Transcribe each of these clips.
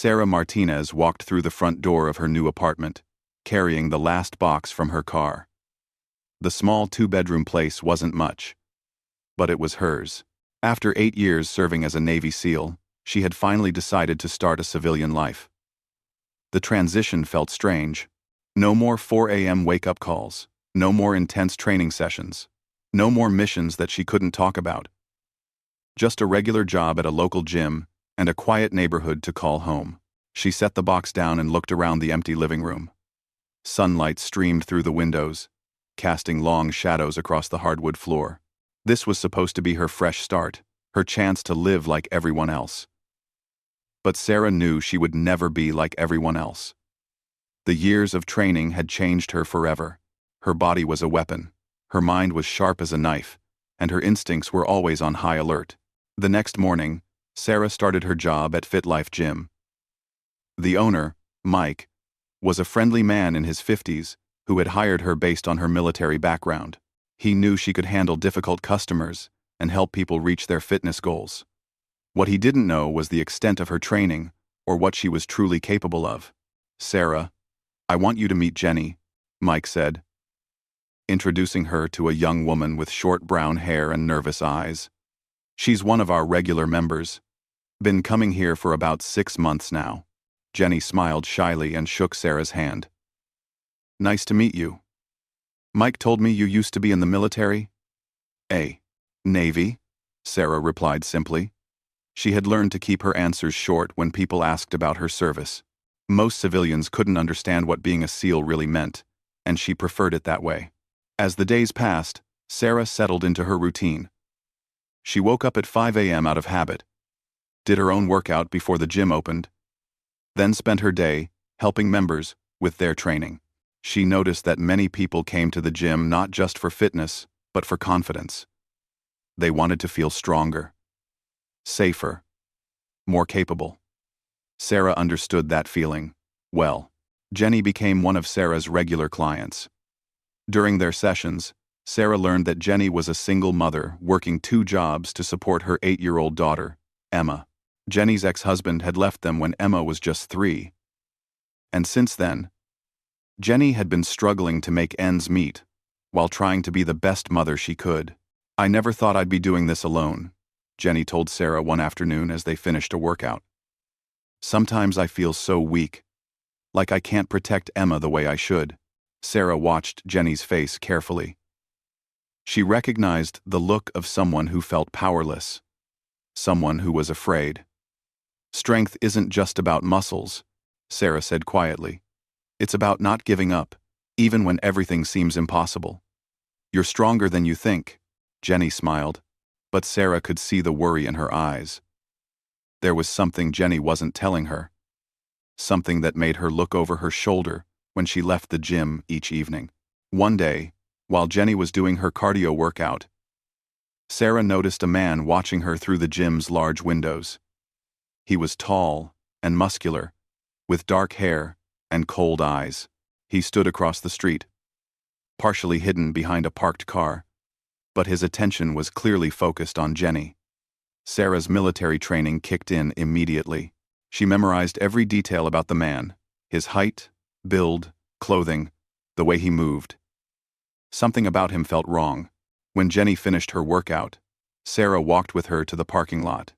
Sarah Martinez walked through the front door of her new apartment, carrying the last box from her car. The small two-bedroom place wasn't much, but it was hers. After 8 years serving as a Navy SEAL, she had finally decided to start a civilian life. The transition felt strange. No more 4 a.m. wake-up calls, no more intense training sessions, no more missions that she couldn't talk about. Just a regular job at a local gym and a quiet neighborhood to call home. She set the box down and looked around the empty living room. Sunlight streamed through the windows, casting long shadows across the hardwood floor. This was supposed to be her fresh start, her chance to live like everyone else. But Sarah knew she would never be like everyone else. The years of training had changed her forever. Her body was a weapon, her mind was sharp as a knife, and her instincts were always on high alert. The next morning, Sarah started her job at Fit Life Gym. The owner, Mike, was a friendly man in his 50s who had hired her based on her military background. He knew she could handle difficult customers and help people reach their fitness goals. What he didn't know was the extent of her training or what she was truly capable of. "Sarah, I want you to meet Jenny," Mike said, introducing her to a young woman with short brown hair and nervous eyes. "She's one of our regular members. Been coming here for about 6 months now." Jenny smiled shyly and shook Sarah's hand. "Nice to meet you. Mike told me you used to be in the military?" "Navy," Sarah replied simply. She had learned to keep her answers short when people asked about her service. Most civilians couldn't understand what being a SEAL really meant, and she preferred it that way. As the days passed, Sarah settled into her routine. She woke up at 5 a.m. out of habit, did her own workout before the gym opened, then spent her day helping members with their training. She noticed that many people came to the gym not just for fitness, but for confidence. They wanted to feel stronger, safer, more capable. Sarah understood that feeling well. Jenny became one of Sarah's regular clients. During their sessions, Sarah learned that Jenny was a single mother working 2 jobs to support her 8-year-old daughter, Emma. Jenny's ex-husband had left them when Emma was just 3. And since then, Jenny had been struggling to make ends meet while trying to be the best mother she could. "I never thought I'd be doing this alone," Jenny told Sarah one afternoon as they finished a workout. "Sometimes I feel so weak, like I can't protect Emma the way I should." Sarah watched Jenny's face carefully. She recognized the look of someone who felt powerless, someone who was afraid. "Strength isn't just about muscles," Sarah said quietly. "It's about not giving up, even when everything seems impossible." "You're stronger than you think," Jenny smiled, but Sarah could see the worry in her eyes. There was something Jenny wasn't telling her, something that made her look over her shoulder when she left the gym each evening. One day, while Jenny was doing her cardio workout, Sarah noticed a man watching her through the gym's large windows. He was tall and muscular, with dark hair and cold eyes. He stood across the street, partially hidden behind a parked car, but his attention was clearly focused on Jenny. Sarah's military training kicked in immediately. She memorized every detail about the man: his height, build, clothing, the way he moved. Something about him felt wrong. When Jenny finished her workout, Sarah walked with her to the parking lot.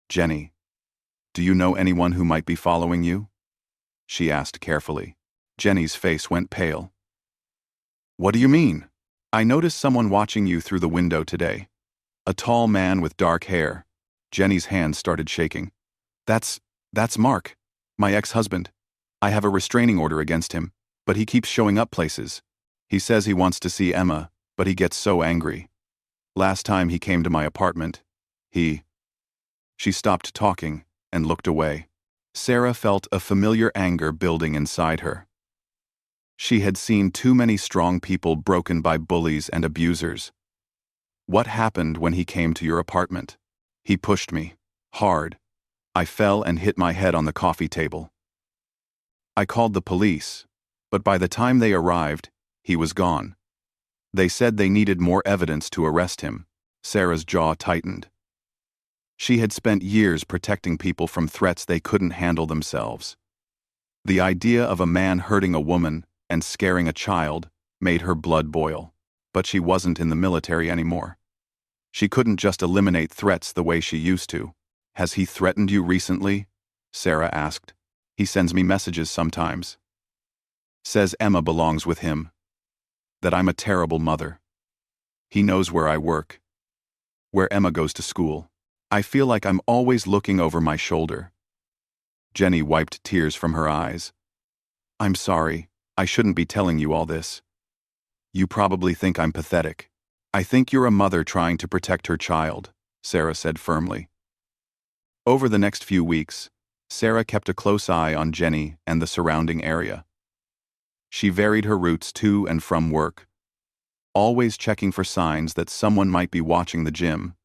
"Jenny, do you know anyone who might be following you?" she asked carefully. Jenny's face went pale. "What do you mean?" "I noticed someone watching you through the window today. A tall man with dark hair." Jenny's hand started shaking. That's Mark, my ex-husband. I have a restraining order against him, but he keeps showing up places. He says he wants to see Emma, but he gets so angry. Last time he came to my apartment, She stopped talking and looked away. Sarah felt a familiar anger building inside her. She had seen too many strong people broken by bullies and abusers. "What happened when he came to your apartment?" "He pushed me. Hard. I fell and hit my head on the coffee table. I called the police, but by the time they arrived, he was gone. They said they needed more evidence to arrest him." Sarah's jaw tightened. She had spent years protecting people from threats they couldn't handle themselves. The idea of a man hurting a woman and scaring a child made her blood boil. But she wasn't in the military anymore. She couldn't just eliminate threats the way she used to. "Has he threatened you recently?" Sarah asked. "He sends me messages sometimes. Says Emma belongs with him. That I'm a terrible mother. He knows where I work. Where Emma goes to school. I feel like I'm always looking over my shoulder." Jenny wiped tears from her eyes. "I'm sorry. I shouldn't be telling you all this. You probably think I'm pathetic. I think you're a mother trying to protect her child," Sarah said firmly. Over the next few weeks, Sarah kept a close eye on Jenny and the surrounding area. She varied her routes to and from work, always checking for signs that someone might be watching the gym.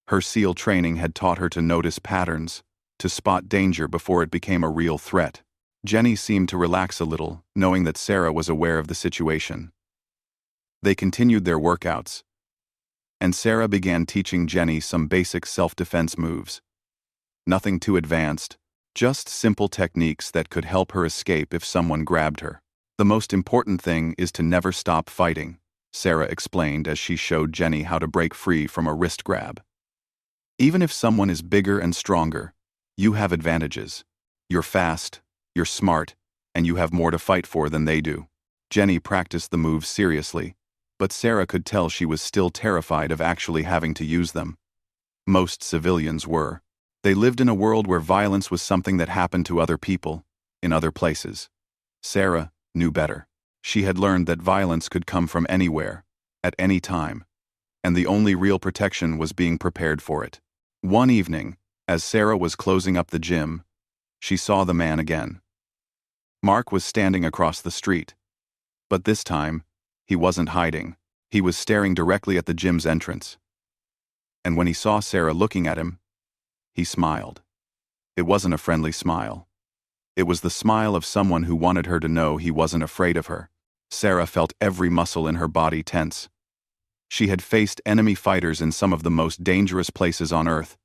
Her SEAL training had taught her to notice patterns, to spot danger before it became a real threat. Jenny seemed to relax a little, knowing that Sarah was aware of the situation. They continued their workouts, and Sarah began teaching Jenny some basic self-defense moves. Nothing too advanced, just simple techniques that could help her escape if someone grabbed her. "The most important thing is to never stop fighting," Sarah explained as she showed Jenny how to break free from a wrist grab. "Even if someone is bigger and stronger, you have advantages. You're fast, you're smart, and you have more to fight for than they do." Jenny practiced the moves seriously, but Sarah could tell she was still terrified of actually having to use them. Most civilians were. They lived in a world where violence was something that happened to other people, in other places. Sarah knew better. She had learned that violence could come from anywhere, at any time, and the only real protection was being prepared for it. One evening, as Sarah was closing up the gym, she saw the man again. Mark was standing across the street. But this time, he wasn't hiding. He was staring directly at the gym's entrance. And when he saw Sarah looking at him, he smiled. It wasn't a friendly smile. It was the smile of someone who wanted her to know he wasn't afraid of her. Sarah felt every muscle in her body tense. She had faced enemy fighters in some of the most dangerous places on Earth,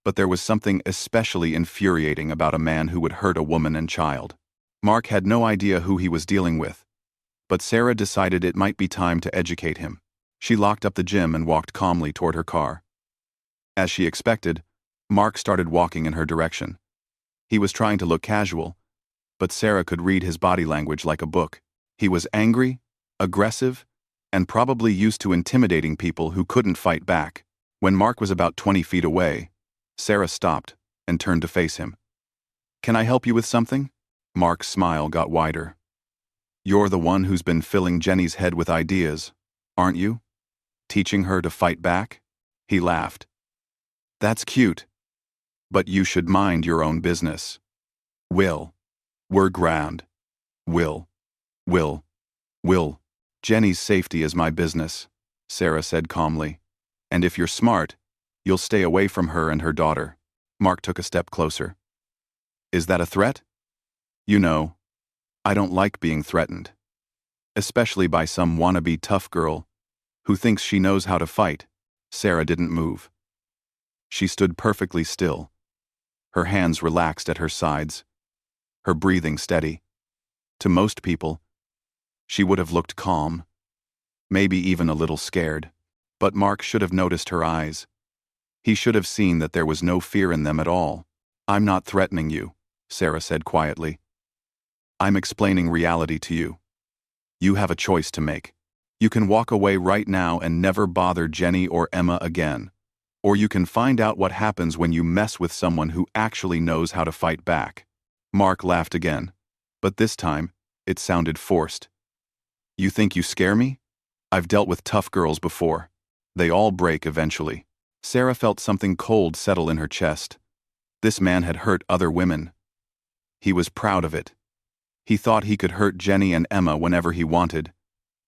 but there was something especially infuriating about a man who would hurt a woman and child. Mark had no idea who he was dealing with, but Sarah decided it might be time to educate him. She locked up the gym and walked calmly toward her car. As she expected, Mark started walking in her direction. He was trying to look casual, but Sarah could read his body language like a book. He was angry, aggressive, and probably used to intimidating people who couldn't fight back. When Mark was about 20 feet away, Sarah stopped and turned to face him. "Can I help you with something?" Mark's smile got wider. "You're the one who's been filling Jenny's head with ideas, aren't you? Teaching her to fight back?" He laughed. "That's cute. But you should mind your own business. We're ground. Will. Jenny's safety is my business," Sarah said calmly. "And if you're smart, you'll stay away from her and her daughter." Mark took a step closer. "Is that a threat?" "You know, I don't like being threatened. Especially by some wannabe tough girl who thinks she knows how to fight." Sarah didn't move. She stood perfectly still, her hands relaxed at her sides, her breathing steady. To most people, she would have looked calm, maybe even a little scared. But Mark should have noticed her eyes. He should have seen that there was no fear in them at all. "I'm not threatening you," Sarah said quietly. "I'm explaining reality to you. You have a choice to make. You can walk away right now and never bother Jenny or Emma again. Or you can find out what happens when you mess with someone who actually knows how to fight back." Mark laughed again, but this time, it sounded forced. "You think you scare me? I've dealt with tough girls before. They all break eventually." Sarah felt something cold settle in her chest. This man had hurt other women. He was proud of it. He thought he could hurt Jenny and Emma whenever he wanted,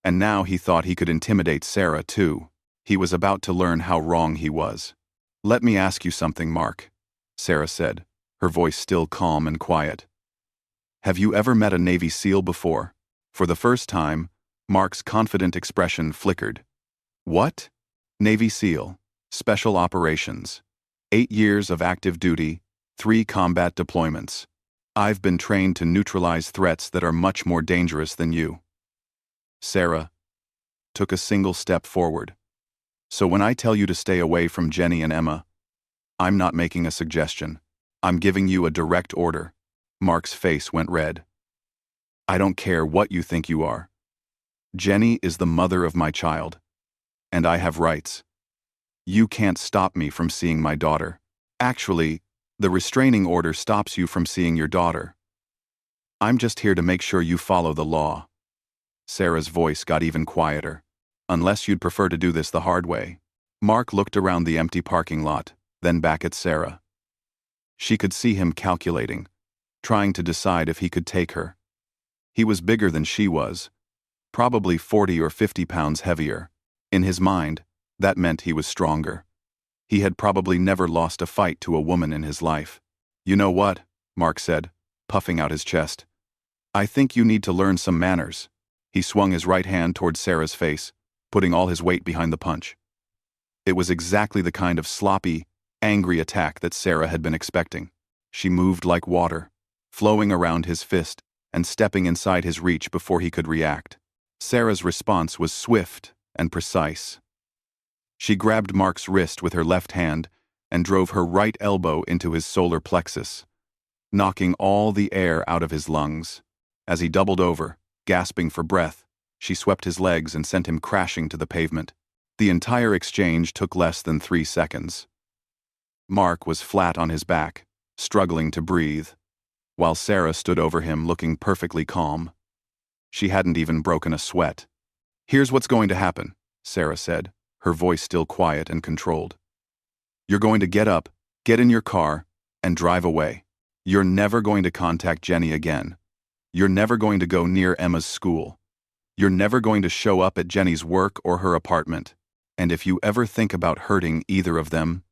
and now he thought he could intimidate Sarah too. He was about to learn how wrong he was. "Let me ask you something, Mark," Sarah said, her voice still calm and quiet. "Have you ever met a Navy SEAL before?" For the first time, Mark's confident expression flickered. "What?" "Navy SEAL. Special Operations. 8 years of active duty, 3 combat deployments. I've been trained to neutralize threats that are much more dangerous than you. Sarah took a single step forward. So when I tell you to stay away from Jenny and Emma, I'm not making a suggestion. I'm giving you a direct order. Mark's face went red. I don't care what you think you are. Jenny is the mother of my child, and I have rights. You can't stop me from seeing my daughter. Actually, the restraining order stops you from seeing your daughter. I'm just here to make sure you follow the law. Sarah's voice got even quieter. Unless you'd prefer to do this the hard way. Mark looked around the empty parking lot, then back at Sarah. She could see him calculating, trying to decide if he could take her. He was bigger than she was, probably 40 or 50 pounds heavier. In his mind, that meant he was stronger. He had probably never lost a fight to a woman in his life. You know what? Mark said, puffing out his chest. I think you need to learn some manners. He swung his right hand toward Sarah's face, putting all his weight behind the punch. It was exactly the kind of sloppy, angry attack that Sarah had been expecting. She moved like water, flowing around his fist and stepping inside his reach before he could react. Sarah's response was swift and precise. She grabbed Mark's wrist with her left hand and drove her right elbow into his solar plexus, knocking all the air out of his lungs. As he doubled over, gasping for breath, she swept his legs and sent him crashing to the pavement. The entire exchange took less than 3 seconds. Mark was flat on his back, struggling to breathe, while Sarah stood over him looking perfectly calm. She hadn't even broken a sweat. Here's what's going to happen, Sarah said, her voice still quiet and controlled. You're going to get up, get in your car, and drive away. You're never going to contact Jenny again. You're never going to go near Emma's school. You're never going to show up at Jenny's work or her apartment. And if you ever think about hurting either of them,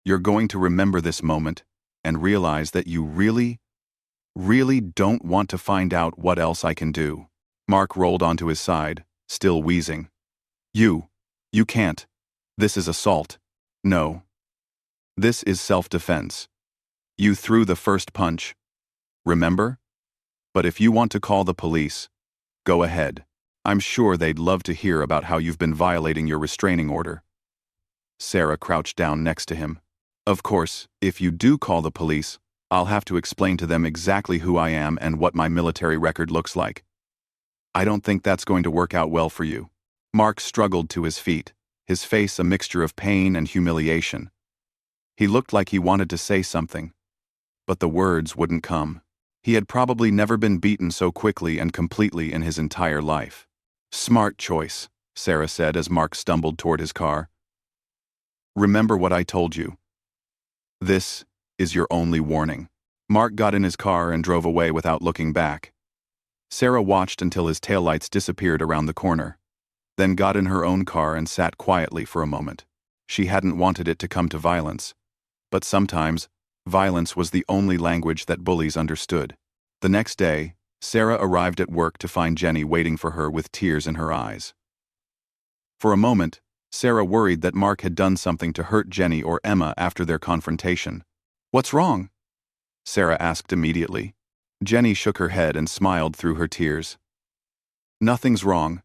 you're going to remember this moment and realize that you really don't want to find out what else I can do. Mark rolled onto his side, still wheezing. You can't. This is assault. No. This is self-defense. You threw the first punch. Remember? But if you want to call the police, go ahead. I'm sure they'd love to hear about how you've been violating your restraining order. Sarah crouched down next to him. Of course, if you do call the police, I'll have to explain to them exactly who I am and what my military record looks like. I don't think that's going to work out well for you. Mark struggled to his feet, his face a mixture of pain and humiliation. He looked like he wanted to say something, but the words wouldn't come. He had probably never been beaten so quickly and completely in his entire life. Smart choice, Sarah said as Mark stumbled toward his car. Remember what I told you. This is your only warning. Mark got in his car and drove away without looking back. Sarah watched until his taillights disappeared around the corner, then got in her own car and sat quietly for a moment. She hadn't wanted it to come to violence, but sometimes violence was the only language that bullies understood. The next day, Sarah arrived at work to find Jenny waiting for her with tears in her eyes. For a moment, Sarah worried that Mark had done something to hurt Jenny or Emma after their confrontation. What's wrong? Sarah asked immediately. Jenny shook her head and smiled through her tears. Nothing's wrong.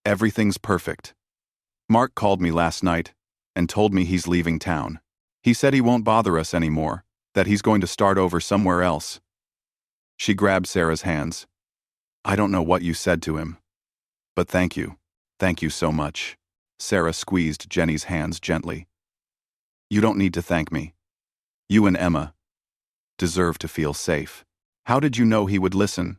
Everything's perfect. Mark called me last night and told me he's leaving town. He said he won't bother us anymore, that he's going to start over somewhere else. She grabbed Sarah's hands. I don't know what you said to him, but thank you. Thank you so much. Sarah squeezed Jenny's hands gently. You don't need to thank me. You and Emma deserve to feel safe. How did you know he would listen?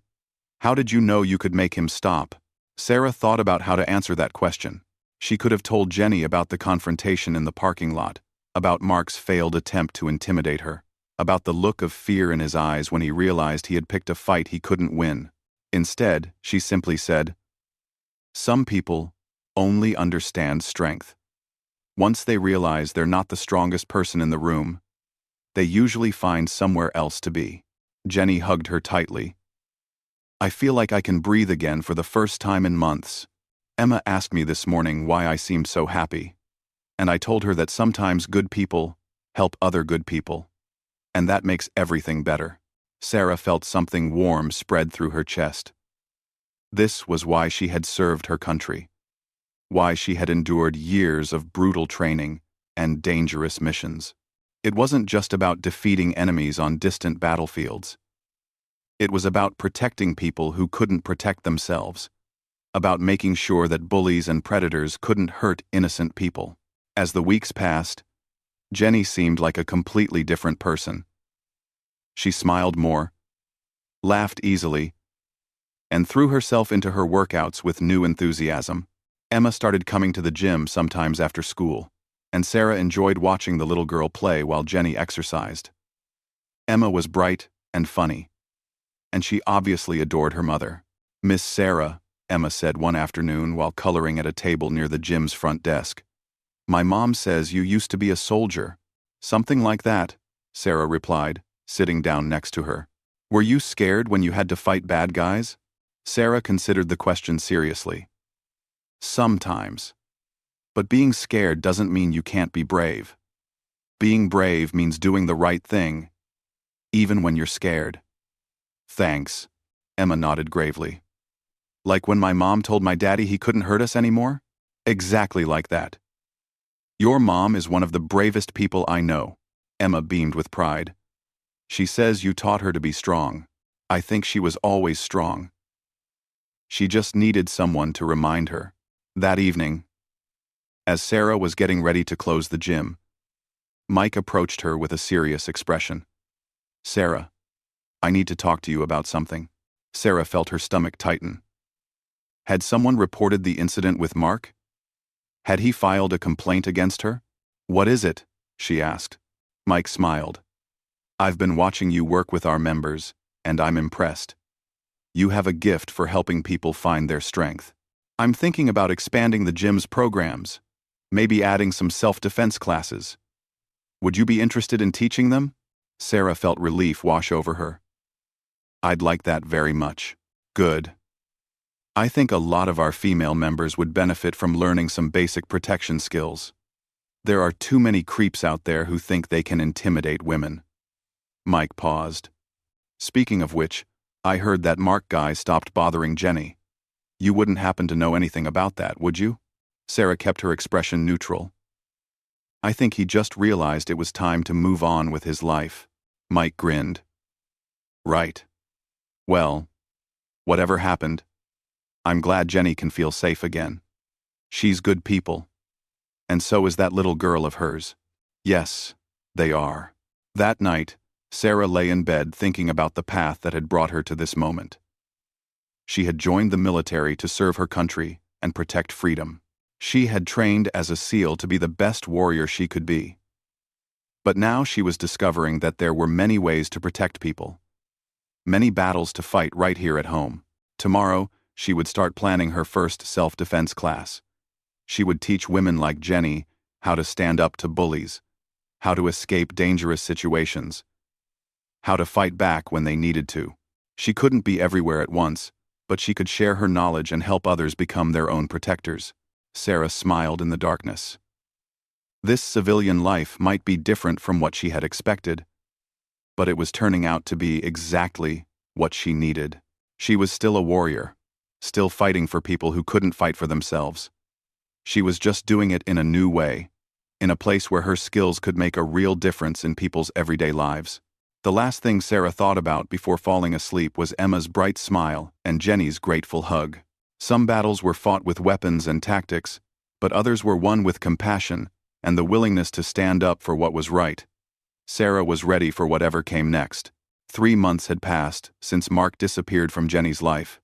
How did you know you could make him stop? Sarah thought about how to answer that question. She could have told Jenny about the confrontation in the parking lot, about Mark's failed attempt to intimidate her, about the look of fear in his eyes when he realized he had picked a fight he couldn't win. Instead, she simply said, some people only understand strength. Once they realize they're not the strongest person in the room, they usually find somewhere else to be. Jenny hugged her tightly. I feel like I can breathe again for the first time in months. Emma asked me this morning why I seemed so happy, and I told her that sometimes good people help other good people. And that makes everything better. Sarah felt something warm spread through her chest. This was why she had served her country. Why she had endured years of brutal training and dangerous missions. It wasn't just about defeating enemies on distant battlefields. It was about protecting people who couldn't protect themselves. About making sure that bullies and predators couldn't hurt innocent people. As the weeks passed, Jenny seemed like a completely different person. She smiled more, laughed easily, and threw herself into her workouts with new enthusiasm. Emma started coming to the gym sometimes after school, and Sarah enjoyed watching the little girl play while Jenny exercised. Emma was bright and funny, and she obviously adored her mother. "Miss Sarah," Emma said one afternoon while coloring at a table near the gym's front desk, "my mom says you used to be a soldier." "Something like that," Sarah replied, sitting down next to her. "Were you scared when you had to fight bad guys?" Sarah considered the question seriously. "Sometimes. But being scared doesn't mean you can't be brave. Being brave means doing the right thing, even when you're scared." "Thanks," Emma nodded gravely. "Like when my mom told my daddy he couldn't hurt us anymore?" "Exactly like that." "Your mom is one of the bravest people I know," Emma beamed with pride. "She says you taught her to be strong. I think she was always strong. She just needed someone to remind her." That evening, as Sarah was getting ready to close the gym, Mike approached her with a serious expression. "Sarah, I need to talk to you about something." Sarah felt her stomach tighten. Had someone reported the incident with Mark? Had he filed a complaint against her? "What is it?" she asked. Mike smiled. "I've been watching you work with our members, and I'm impressed. You have a gift for helping people find their strength. I'm thinking about expanding the gym's programs, maybe adding some self-defense classes. Would you be interested in teaching them?" Sarah felt relief wash over her. "I'd like that very much." "Good. I think a lot of our female members would benefit from learning some basic protection skills. There are too many creeps out there who think they can intimidate women." Mike paused. "Speaking of which, I heard that Mark guy stopped bothering Jenny. You wouldn't happen to know anything about that, would you?" Sarah kept her expression neutral. "I think he just realized it was time to move on with his life." Mike grinned. "Right. Well, whatever happened, I'm glad Jenny can feel safe again. She's good people. And so is that little girl of hers." "Yes, they are." That night, Sarah lay in bed thinking about the path that had brought her to this moment. She had joined the military to serve her country and protect freedom. She had trained as a SEAL to be the best warrior she could be. But now she was discovering that there were many ways to protect people. Many battles to fight right here at home. Tomorrow, she would start planning her first self-defense class. She would teach women like Jenny how to stand up to bullies, how to escape dangerous situations, how to fight back when they needed to. She couldn't be everywhere at once, but she could share her knowledge and help others become their own protectors. Sarah smiled in the darkness. This civilian life might be different from what she had expected, but it was turning out to be exactly what she needed. She was still a warrior, still fighting for people who couldn't fight for themselves. She was just doing it in a new way, in a place where her skills could make a real difference in people's everyday lives. The last thing Sarah thought about before falling asleep was Emma's bright smile and Jenny's grateful hug. Some battles were fought with weapons and tactics, but others were won with compassion and the willingness to stand up for what was right. Sarah was ready for whatever came next. 3 months had passed since Mark disappeared from Jenny's life,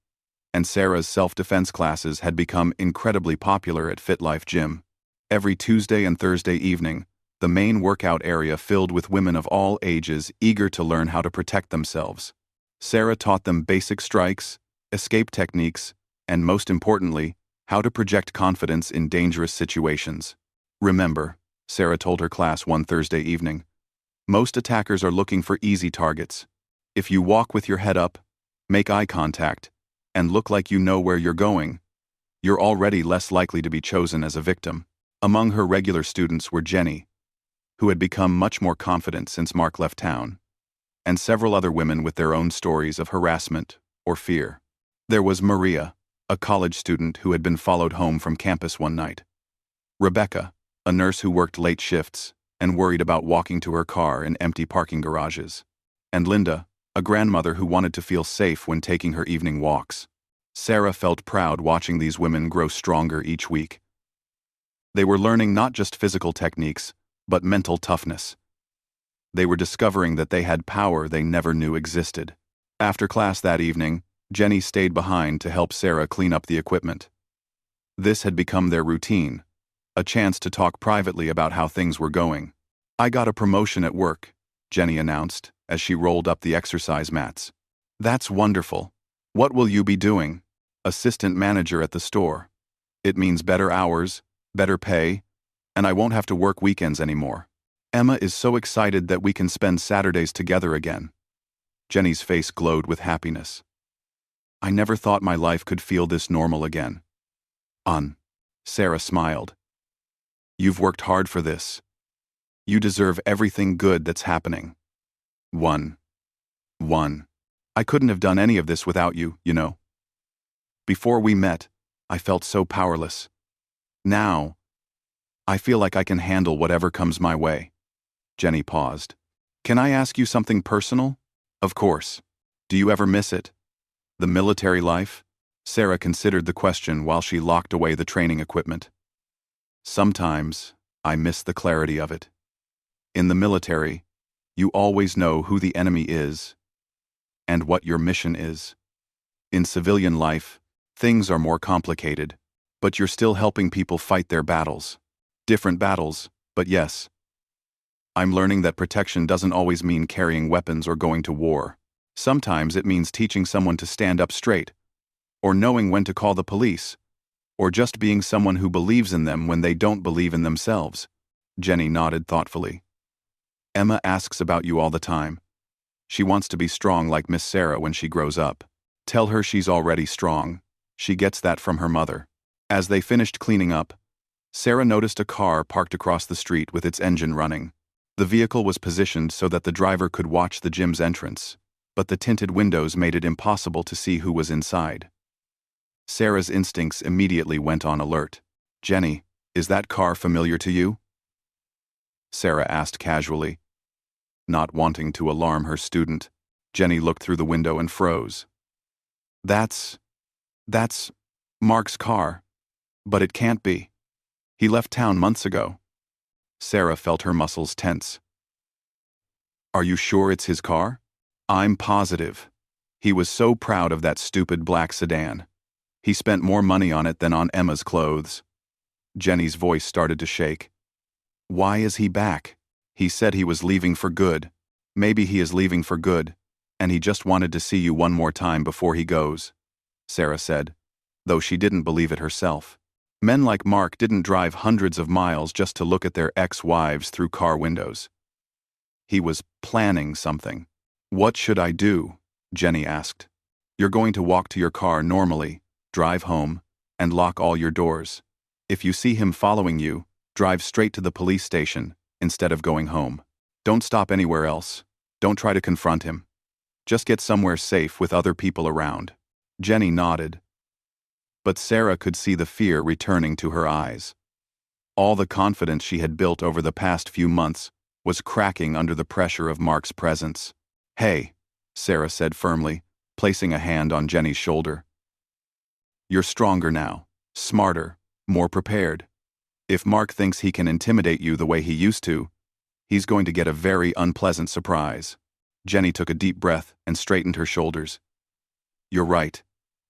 and Sarah's self-defense classes had become incredibly popular at FitLife Gym. Every Tuesday and Thursday evening, the main workout area filled with women of all ages eager to learn how to protect themselves. Sarah taught them basic strikes, escape techniques, and most importantly, how to project confidence in dangerous situations. "Remember," Sarah told her class one Thursday evening, "most attackers are looking for easy targets. If you walk with your head up, make eye contact, and look like you know where you're going, you're already less likely to be chosen as a victim." Among her regular students were Jenny, who had become much more confident since Mark left town, and several other women with their own stories of harassment or fear. There was Maria, a college student who had been followed home from campus one night. Rebecca, a nurse who worked late shifts and worried about walking to her car in empty parking garages. And Linda, a grandmother who wanted to feel safe when taking her evening walks. Sarah felt proud watching these women grow stronger each week. They were learning not just physical techniques, but mental toughness. They were discovering that they had power they never knew existed. After class that evening, Jenny stayed behind to help Sarah clean up the equipment. This had become their routine, a chance to talk privately about how things were going. "I got a promotion at work," Jenny announced as she rolled up the exercise mats. "That's wonderful. What will you be doing?" "Assistant manager at the store. It means better hours, better pay, and I won't have to work weekends anymore. Emma is so excited that we can spend Saturdays together again." Jenny's face glowed with happiness. "I never thought my life could feel this normal again." Sarah smiled. "You've worked hard for this. You deserve everything good that's happening." One. "I couldn't have done any of this without you, you know. Before we met, I felt so powerless. Now, I feel like I can handle whatever comes my way." Jenny paused. "Can I ask you something personal?" "Of course. Do you ever miss it? The military life?" Sarah considered the question while she locked away the training equipment. "Sometimes, I miss the clarity of it. In the military, you always know who the enemy is and what your mission is. In civilian life, things are more complicated, but you're still helping people fight their battles. Different battles, but yes. I'm learning that protection doesn't always mean carrying weapons or going to war. Sometimes it means teaching someone to stand up straight, or knowing when to call the police, or just being someone who believes in them when they don't believe in themselves." Jenny nodded thoughtfully. "Emma asks about you all the time. She wants to be strong like Miss Sarah when she grows up. Tell her she's already strong. She gets that from her mother." As they finished cleaning up, Sarah noticed a car parked across the street with its engine running. The vehicle was positioned so that the driver could watch the gym's entrance, but the tinted windows made it impossible to see who was inside. Sarah's instincts immediately went on alert. "Jenny, is that car familiar to you?" Sarah asked casually. Not wanting to alarm her student, Jenny looked through the window and froze. That's Mark's car. But it can't be. He left town months ago." Sarah felt her muscles tense. "Are you sure it's his car?" "I'm positive. He was so proud of that stupid black sedan. He spent more money on it than on Emma's clothes." Jenny's voice started to shake. "Why is he back? He said he was leaving for good. Maybe he is leaving for good, and he just wanted to see you one more time before he goes," Sarah said, though she didn't believe it herself. Men like Mark didn't drive hundreds of miles just to look at their ex-wives through car windows. He was planning something. "What should I do?" Jenny asked. "You're going to walk to your car normally, drive home, and lock all your doors. If you see him following you, drive straight to the police station instead of going home. Don't stop anywhere else. Don't try to confront him. Just get somewhere safe with other people around." Jenny nodded. But Sarah could see the fear returning to her eyes. All the confidence she had built over the past few months was cracking under the pressure of Mark's presence. "Hey," Sarah said firmly, placing a hand on Jenny's shoulder. "You're stronger now, smarter, more prepared. If Mark thinks he can intimidate you the way he used to, he's going to get a very unpleasant surprise." Jenny took a deep breath and straightened her shoulders. "You're right.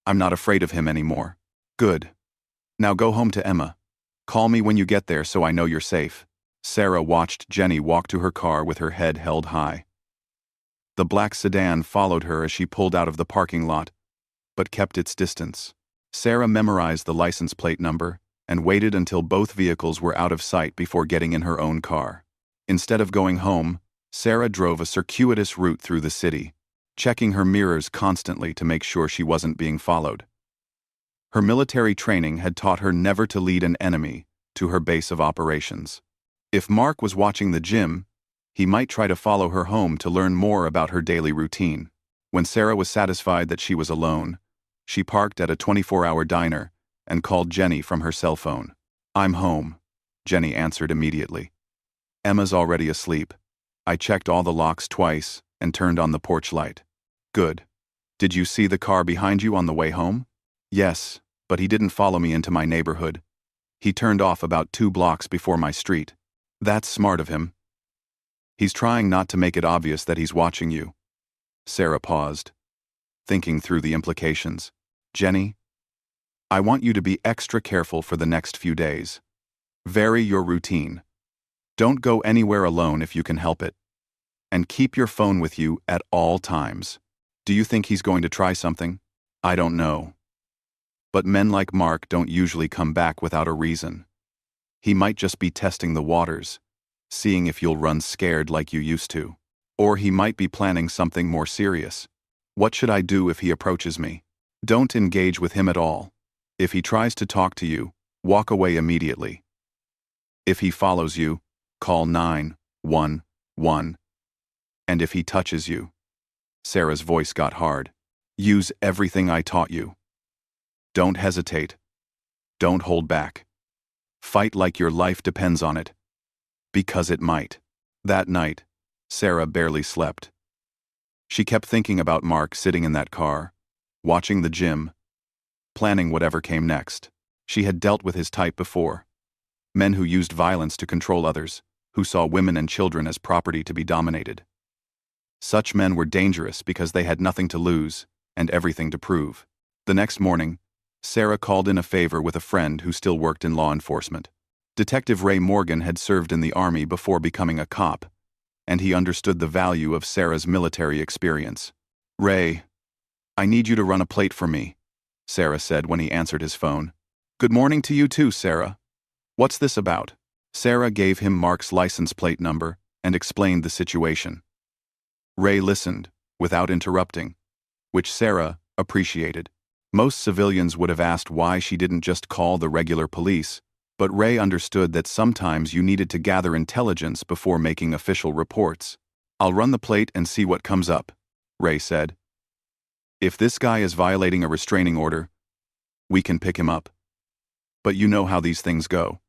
I'm not afraid of him anymore." "Good. Now go home to Emma. Call me when you get there so I know you're safe." Sarah watched Jenny walk to her car with her head held high. The black sedan followed her as she pulled out of the parking lot, but kept its distance. Sarah memorized the license plate number and waited until both vehicles were out of sight before getting in her own car. Instead of going home, Sarah drove a circuitous route through the city, checking her mirrors constantly to make sure she wasn't being followed. Her military training had taught her never to lead an enemy to her base of operations. If Mark was watching the gym, he might try to follow her home to learn more about her daily routine. When Sarah was satisfied that she was alone, she parked at a 24-hour diner and called Jenny from her cell phone. "I'm home," Jenny answered immediately. "Emma's already asleep. I checked all the locks twice and turned on the porch light." "Good. Did you see the car behind you on the way home?" "Yes, but he didn't follow me into my neighborhood. He turned off about 2 blocks before my street." "That's smart of him. He's trying not to make it obvious that he's watching you." Sarah paused, thinking through the implications. "Jenny, I want you to be extra careful for the next few days. Vary your routine. Don't go anywhere alone if you can help it. And keep your phone with you at all times." "Do you think he's going to try something?" "I don't know. But men like Mark don't usually come back without a reason. He might just be testing the waters, seeing if you'll run scared like you used to. Or he might be planning something more serious." "What should I do if he approaches me?" "Don't engage with him at all. If he tries to talk to you, walk away immediately. If he follows you, call 911. And if he touches you," Sarah's voice got hard, "use everything I taught you. Don't hesitate. Don't hold back. Fight like your life depends on it. Because it might." That night, Sarah barely slept. She kept thinking about Mark sitting in that car, watching the gym, planning whatever came next. She had dealt with his type before. Men who used violence to control others, who saw women and children as property to be dominated. Such men were dangerous because they had nothing to lose and everything to prove. The next morning, Sarah called in a favor with a friend who still worked in law enforcement. Detective Ray Morgan had served in the Army before becoming a cop, and he understood the value of Sarah's military experience. "Ray, I need you to run a plate for me," Sarah said when he answered his phone. "Good morning to you too, Sarah. What's this about?" Sarah gave him Mark's license plate number and explained the situation. Ray listened, without interrupting, which Sarah appreciated. Most civilians would have asked why she didn't just call the regular police, but Ray understood that sometimes you needed to gather intelligence before making official reports. "I'll run the plate and see what comes up," Ray said. "If this guy is violating a restraining order, we can pick him up. But you know how these things go.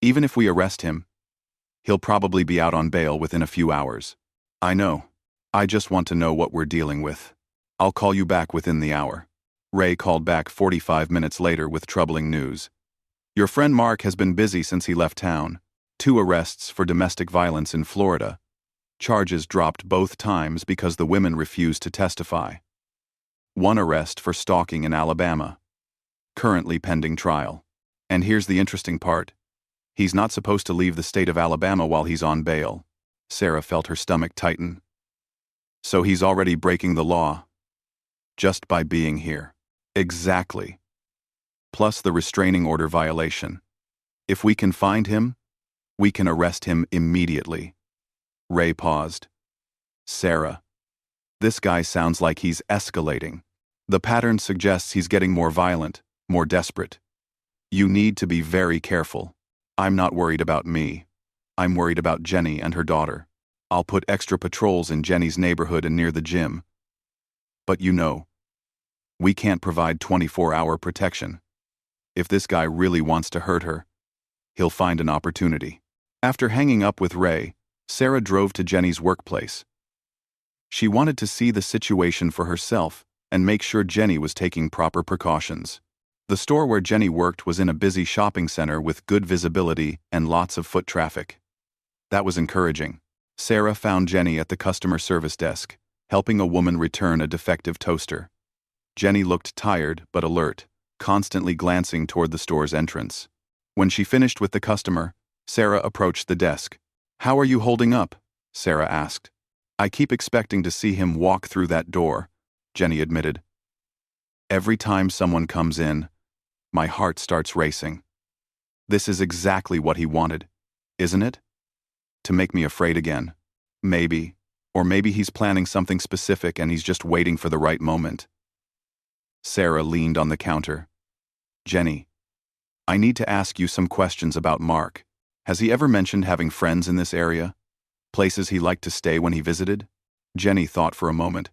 Even if we arrest him, he'll probably be out on bail within a few hours." "I know. I just want to know what we're dealing with. I'll call you back within the hour." Ray called back 45 minutes later with troubling news. "Your friend Mark has been busy since he left town. 2 arrests for domestic violence in Florida. Charges dropped both times because the women refused to testify. 1 arrest for stalking in Alabama. Currently pending trial. And here's the interesting part. He's not supposed to leave the state of Alabama while he's on bail." Sarah felt her stomach tighten. "So he's already breaking the law, just by being here." "Exactly. Plus the restraining order violation. If we can find him, we can arrest him immediately." Ray paused. "Sarah, this guy sounds like he's escalating. The pattern suggests he's getting more violent, more desperate. You need to be very careful. I'm not worried about me. I'm worried about Jenny and her daughter. I'll put extra patrols in Jenny's neighborhood and near the gym. But you know, we can't provide 24-hour protection. If this guy really wants to hurt her, he'll find an opportunity." After hanging up with Ray, Sarah drove to Jenny's workplace. She wanted to see the situation for herself and make sure Jenny was taking proper precautions. The store where Jenny worked was in a busy shopping center with good visibility and lots of foot traffic. That was encouraging. Sarah found Jenny at the customer service desk, helping a woman return a defective toaster. Jenny looked tired but alert, constantly glancing toward the store's entrance. When she finished with the customer, Sarah approached the desk. "How are you holding up?" Sarah asked. "I keep expecting to see him walk through that door," Jenny admitted. "Every time someone comes in, my heart starts racing. This is exactly what he wanted, isn't it? To make me afraid again. Maybe, or maybe he's planning something specific and he's just waiting for the right moment." Sarah leaned on the counter. "Jenny, I need to ask you some questions about Mark. Has he ever mentioned having friends in this area? Places he liked to stay when he visited? Jenny thought for a moment.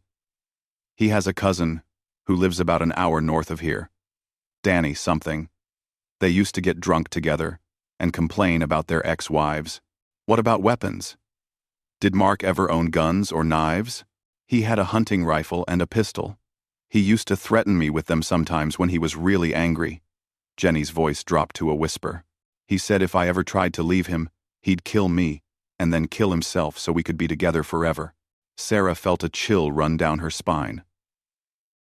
He has a cousin who lives about an hour north of here. Danny something. They used to get drunk together and complain about their ex-wives. What about weapons? Did Mark ever own guns or knives? He had a hunting rifle and a pistol. He used to threaten me with them sometimes when he was really angry. Jenny's voice dropped to a whisper. He said if I ever tried to leave him, he'd kill me, and then kill himself so we could be together forever. Sarah felt a chill run down her spine.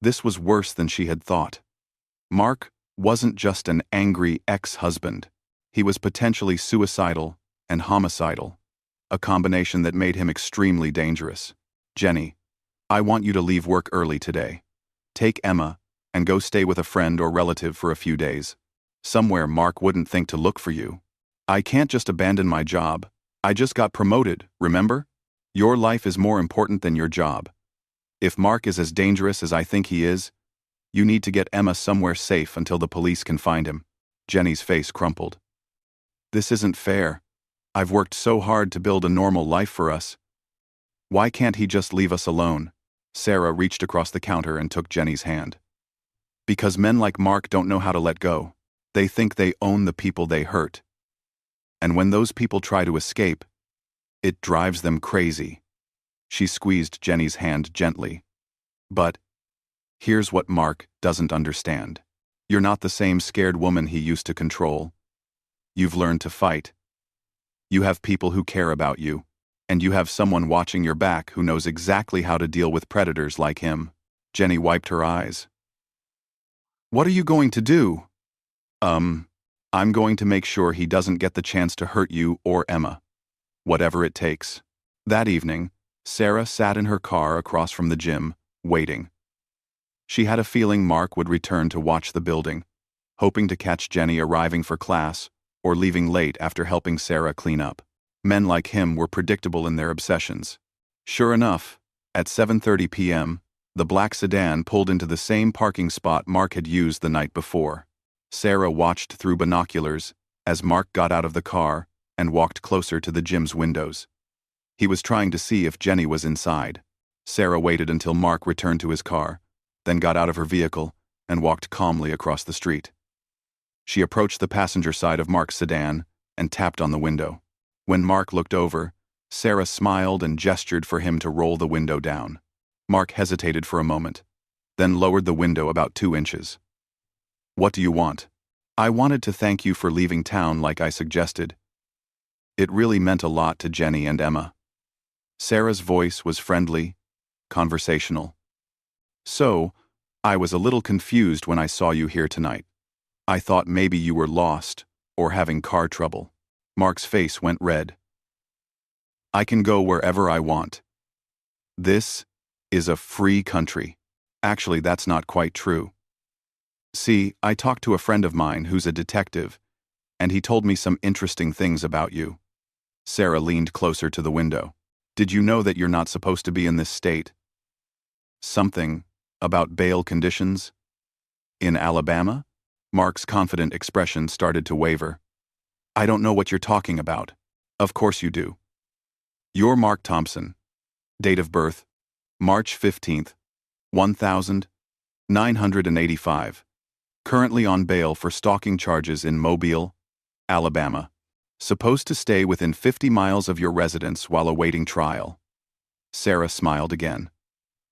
This was worse than she had thought. Mark wasn't just an angry ex-husband. He was potentially suicidal and homicidal, a combination that made him extremely dangerous. Jenny, I want you to leave work early today. Take Emma and go stay with a friend or relative for a few days. Somewhere Mark wouldn't think to look for you. I can't just abandon my job. I just got promoted, remember? Your life is more important than your job. If Mark is as dangerous as I think he is, you need to get Emma somewhere safe until the police can find him. Jenny's face crumpled. This isn't fair. I've worked so hard to build a normal life for us. Why can't he just leave us alone? Sarah reached across the counter and took Jenny's hand. Because men like Mark don't know how to let go. They think they own the people they hurt. And when those people try to escape, it drives them crazy. She squeezed Jenny's hand gently. But here's what Mark doesn't understand. You're not the same scared woman he used to control. You've learned to fight. You have people who care about you, and you have someone watching your back who knows exactly how to deal with predators like him. Jenny wiped her eyes. What are you going to do? I'm going to make sure he doesn't get the chance to hurt you or Emma. Whatever it takes. That evening, Sarah sat in her car across from the gym, waiting. She had a feeling Mark would return to watch the building, hoping to catch Jenny arriving for class or leaving late after helping Sarah clean up. Men like him were predictable in their obsessions. Sure enough, at 7:30 p.m., the black sedan pulled into the same parking spot Mark had used the night before. Sarah watched through binoculars as Mark got out of the car and walked closer to the gym's windows. He was trying to see if Jenny was inside. Sarah waited until Mark returned to his car, then got out of her vehicle and walked calmly across the street. She approached the passenger side of Mark's sedan and tapped on the window. When Mark looked over, Sarah smiled and gestured for him to roll the window down. Mark hesitated for a moment, then lowered the window about 2 inches. What do you want? I wanted to thank you for leaving town like I suggested. It really meant a lot to Jenny and Emma. Sarah's voice was friendly, conversational. So, I was a little confused when I saw you here tonight. I thought maybe you were lost or having car trouble. Mark's face went red. I can go wherever I want. This is a free country. Actually, that's not quite true. See, I talked to a friend of mine who's a detective, and he told me some interesting things about you. Sarah leaned closer to the window. Did you know that you're not supposed to be in this state? Something about bail conditions? In Alabama? Mark's confident expression started to waver. I don't know what you're talking about. Of course you do. You're Mark Thompson. Date of birth, March 15th, 1985. Currently on bail for stalking charges in Mobile, Alabama. Supposed to stay within 50 miles of your residence while awaiting trial. Sarah smiled again.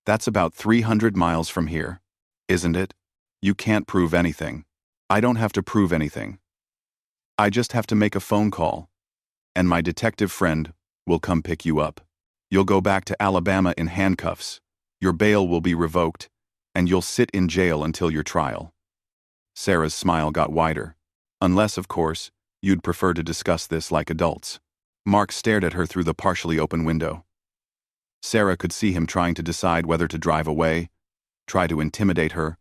That's about 300 miles from here, isn't it? You can't prove anything. I don't have to prove anything. I just have to make a phone call, and my detective friend will come pick you up. You'll go back to Alabama in handcuffs, your bail will be revoked, and you'll sit in jail until your trial. Sarah's smile got wider. Unless, of course, you'd prefer to discuss this like adults. Mark stared at her through the partially open window. Sarah could see him trying to decide whether to drive away, try to intimidate her,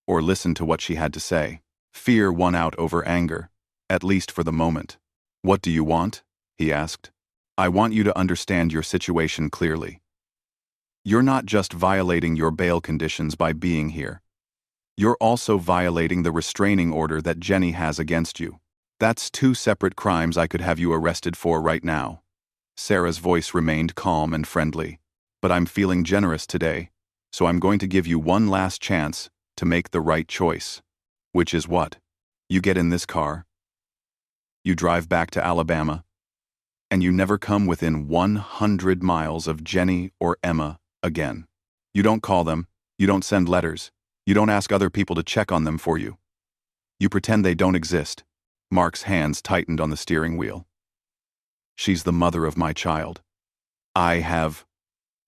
or listen to what she had to say. Fear won out over anger, at least for the moment. What do you want? He asked. I want you to understand your situation clearly. You're not just violating your bail conditions by being here. You're also violating the restraining order that Jenny has against you. That's two separate crimes I could have you arrested for right now. Sarah's voice remained calm and friendly. But I'm feeling generous today, so I'm going to give you one last chance to make the right choice. Which is what? You get in this car, you drive back to Alabama, and you never come within 100 miles of Jenny or Emma again. You don't call them, you don't send letters, you don't ask other people to check on them for you. You pretend they don't exist. Mark's hands tightened on the steering wheel. She's the mother of my child. I have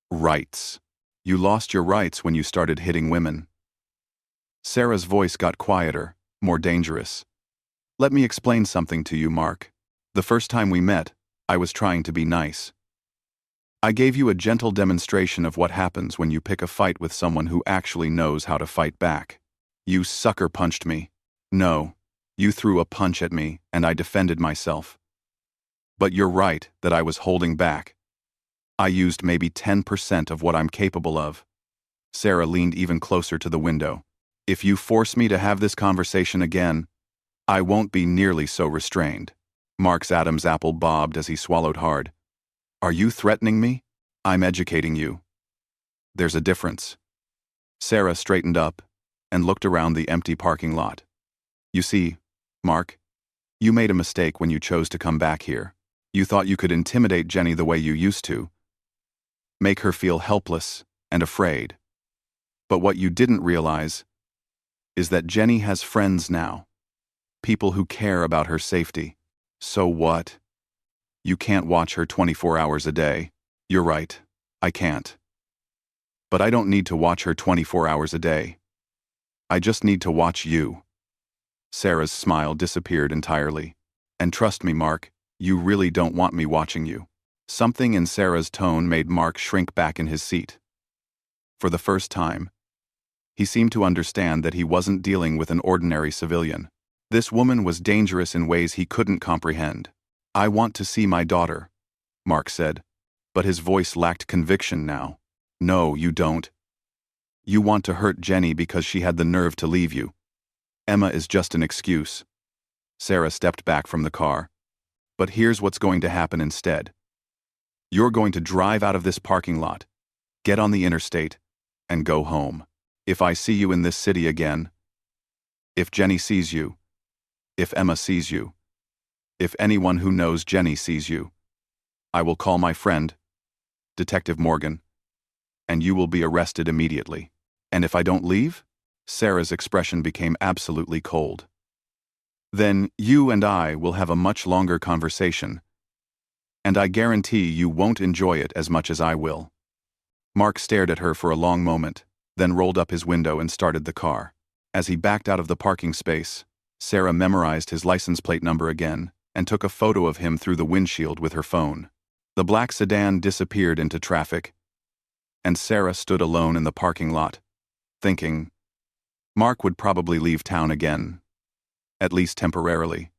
rights. You lost your rights when you started hitting women. Sarah's voice got quieter, more dangerous. Let me explain something to you, Mark. The first time we met, I was trying to be nice. I gave you a gentle demonstration of what happens when you pick a fight with someone who actually knows how to fight back. You sucker punched me. No, you threw a punch at me and I defended myself. But you're right that I was holding back. I used maybe 10% of what I'm capable of. Sarah leaned even closer to the window. If you force me to have this conversation again, I won't be nearly so restrained. Mark's Adam's apple bobbed as he swallowed hard. Are you threatening me? I'm educating you. There's a difference. Sarah straightened up and looked around the empty parking lot. You see, Mark, you made a mistake when you chose to come back here. You thought you could intimidate Jenny the way you used to, make her feel helpless and afraid. But what you didn't realize is that Jenny has friends now, people who care about her safety. So what? You can't watch her 24 hours a day. You're right, I can't. But I don't need to watch her 24 hours a day. I just need to watch you. Sarah's smile disappeared entirely. And trust me, Mark, you really don't want me watching you. Something in Sarah's tone made Mark shrink back in his seat. For the first time, he seemed to understand that he wasn't dealing with an ordinary civilian. This woman was dangerous in ways he couldn't comprehend. I want to see my daughter, Mark said, but his voice lacked conviction now. No, you don't. You want to hurt Jenny because she had the nerve to leave you. Emma is just an excuse. Sarah stepped back from the car. But here's what's going to happen instead. You're going to drive out of this parking lot, get on the interstate, and go home. If I see you in this city again, if Jenny sees you, if Emma sees you, if anyone who knows Jenny sees you, I will call my friend, Detective Morgan, and you will be arrested immediately. And if I don't leave? Sarah's expression became absolutely cold. Then you and I will have a much longer conversation, and I guarantee you won't enjoy it as much as I will. Mark stared at her for a long moment, then rolled up his window and started the car. As he backed out of the parking space, Sarah memorized his license plate number again and took a photo of him through the windshield with her phone. The black sedan disappeared into traffic, and Sarah stood alone in the parking lot, thinking, Mark would probably leave town again, at least temporarily.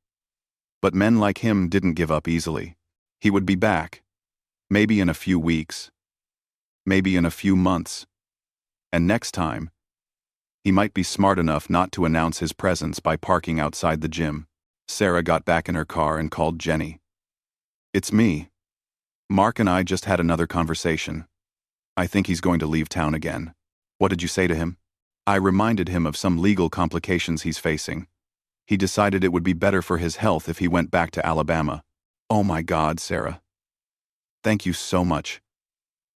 But men like him didn't give up easily. He would be back, maybe in a few weeks, maybe in a few months, and next time, he might be smart enough not to announce his presence by parking outside the gym. Sarah got back in her car and called Jenny. It's me. Mark and I just had another conversation. I think he's going to leave town again. What did you say to him? I reminded him of some legal complications he's facing. He decided it would be better for his health if he went back to Alabama. Oh my God, Sarah. Thank you so much.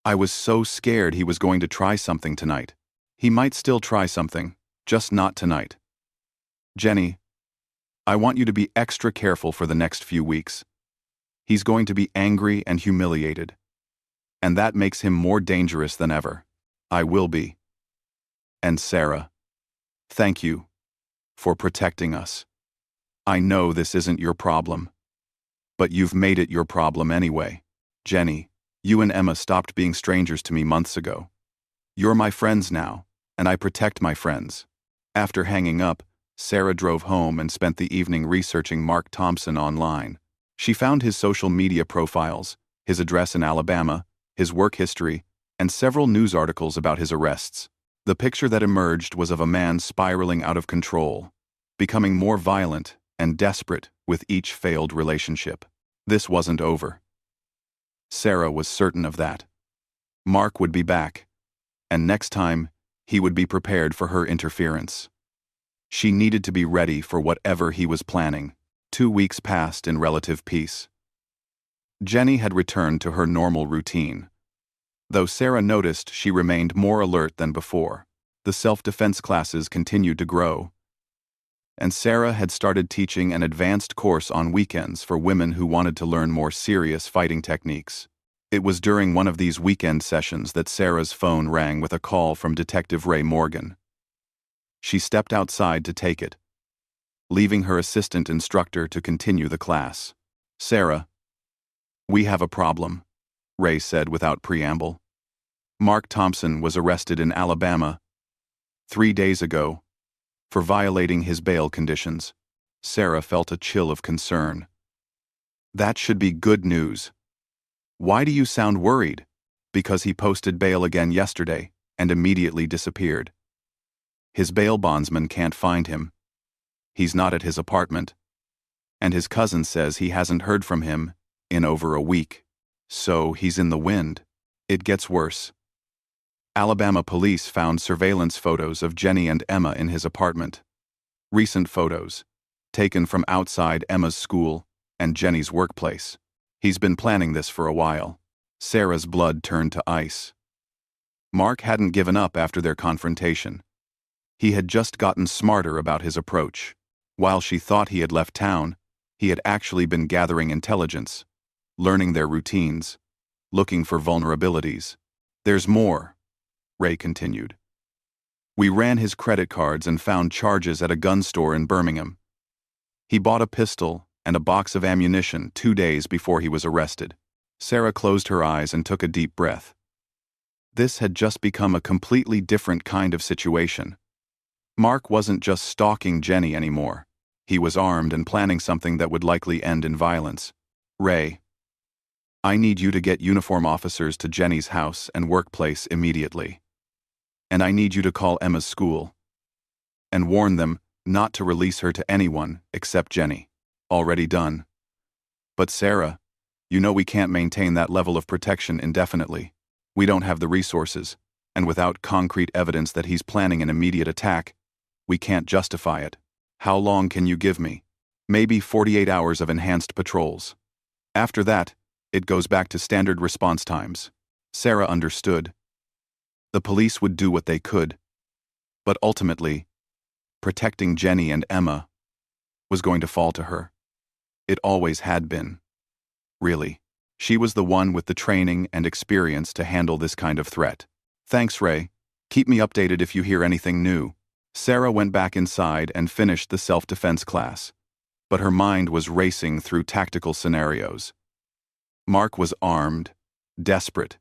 I was so scared he was going to try something tonight. He might still try something, just not tonight. Jenny, I want you to be extra careful for the next few weeks. He's going to be angry and humiliated, and that makes him more dangerous than ever. I will be. And Sarah, thank you for protecting us. I know this isn't your problem, but you've made it your problem anyway. Jenny, you and Emma stopped being strangers to me months ago. You're my friends now, and I protect my friends. After hanging up, Sarah drove home and spent the evening researching Mark Thompson online. She found his social media profiles, his address in Alabama, his work history, and several news articles about his arrests. The picture that emerged was of a man spiraling out of control, becoming more violent and desperate with each failed relationship. This wasn't over. Sarah was certain of that. Mark would be back, and next time, he would be prepared for her interference. She needed to be ready for whatever he was planning. 2 weeks passed in relative peace. Jenny had returned to her normal routine. Though Sarah noticed she remained more alert than before. The self-defense classes continued to grow, and Sarah had started teaching an advanced course on weekends for women who wanted to learn more serious fighting techniques. It was during one of these weekend sessions that Sarah's phone rang with a call from Detective Ray Morgan. She stepped outside to take it, leaving her assistant instructor to continue the class. "Sarah, we have a problem," Ray said without preamble. Mark Thompson was arrested in Alabama 3 days ago for violating his bail conditions. Sarah felt a chill of concern. "That should be good news. Why do you sound worried?" "Because he posted bail again yesterday and immediately disappeared. His bail bondsman can't find him. He's not at his apartment. And his cousin says he hasn't heard from him in over a week. So he's in the wind. It gets worse." Alabama police found surveillance photos of Jenny and Emma in his apartment. Recent photos, taken from outside Emma's school and Jenny's workplace. He's been planning this for a while. Sarah's blood turned to ice. Mark hadn't given up after their confrontation. He had just gotten smarter about his approach. While she thought he had left town, he had actually been gathering intelligence, learning their routines, looking for vulnerabilities. "There's more," Ray continued. "We ran his credit cards and found charges at a gun store in Birmingham. He bought a pistol and a box of ammunition 2 days before he was arrested." Sarah closed her eyes and took a deep breath. This had just become a completely different kind of situation. Mark wasn't just stalking Jenny anymore. He was armed and planning something that would likely end in violence. "Ray, I need you to get uniform officers to Jenny's house and workplace immediately. And I need you to call Emma's school and warn them not to release her to anyone except Jenny." "Already done." "But Sarah, you know we can't maintain that level of protection indefinitely. We don't have the resources, and without concrete evidence that he's planning an immediate attack, we can't justify it. How long can you give me?" "Maybe 48 hours of enhanced patrols. After that, it goes back to standard response times." Sarah understood. The police would do what they could, but ultimately, protecting Jenny and Emma was going to fall to her. It always had been. Really. She was the one with the training and experience to handle this kind of threat. "Thanks, Ray. Keep me updated if you hear anything new." Sarah went back inside and finished the self-defense class, but her mind was racing through tactical scenarios. Mark was armed, desperate,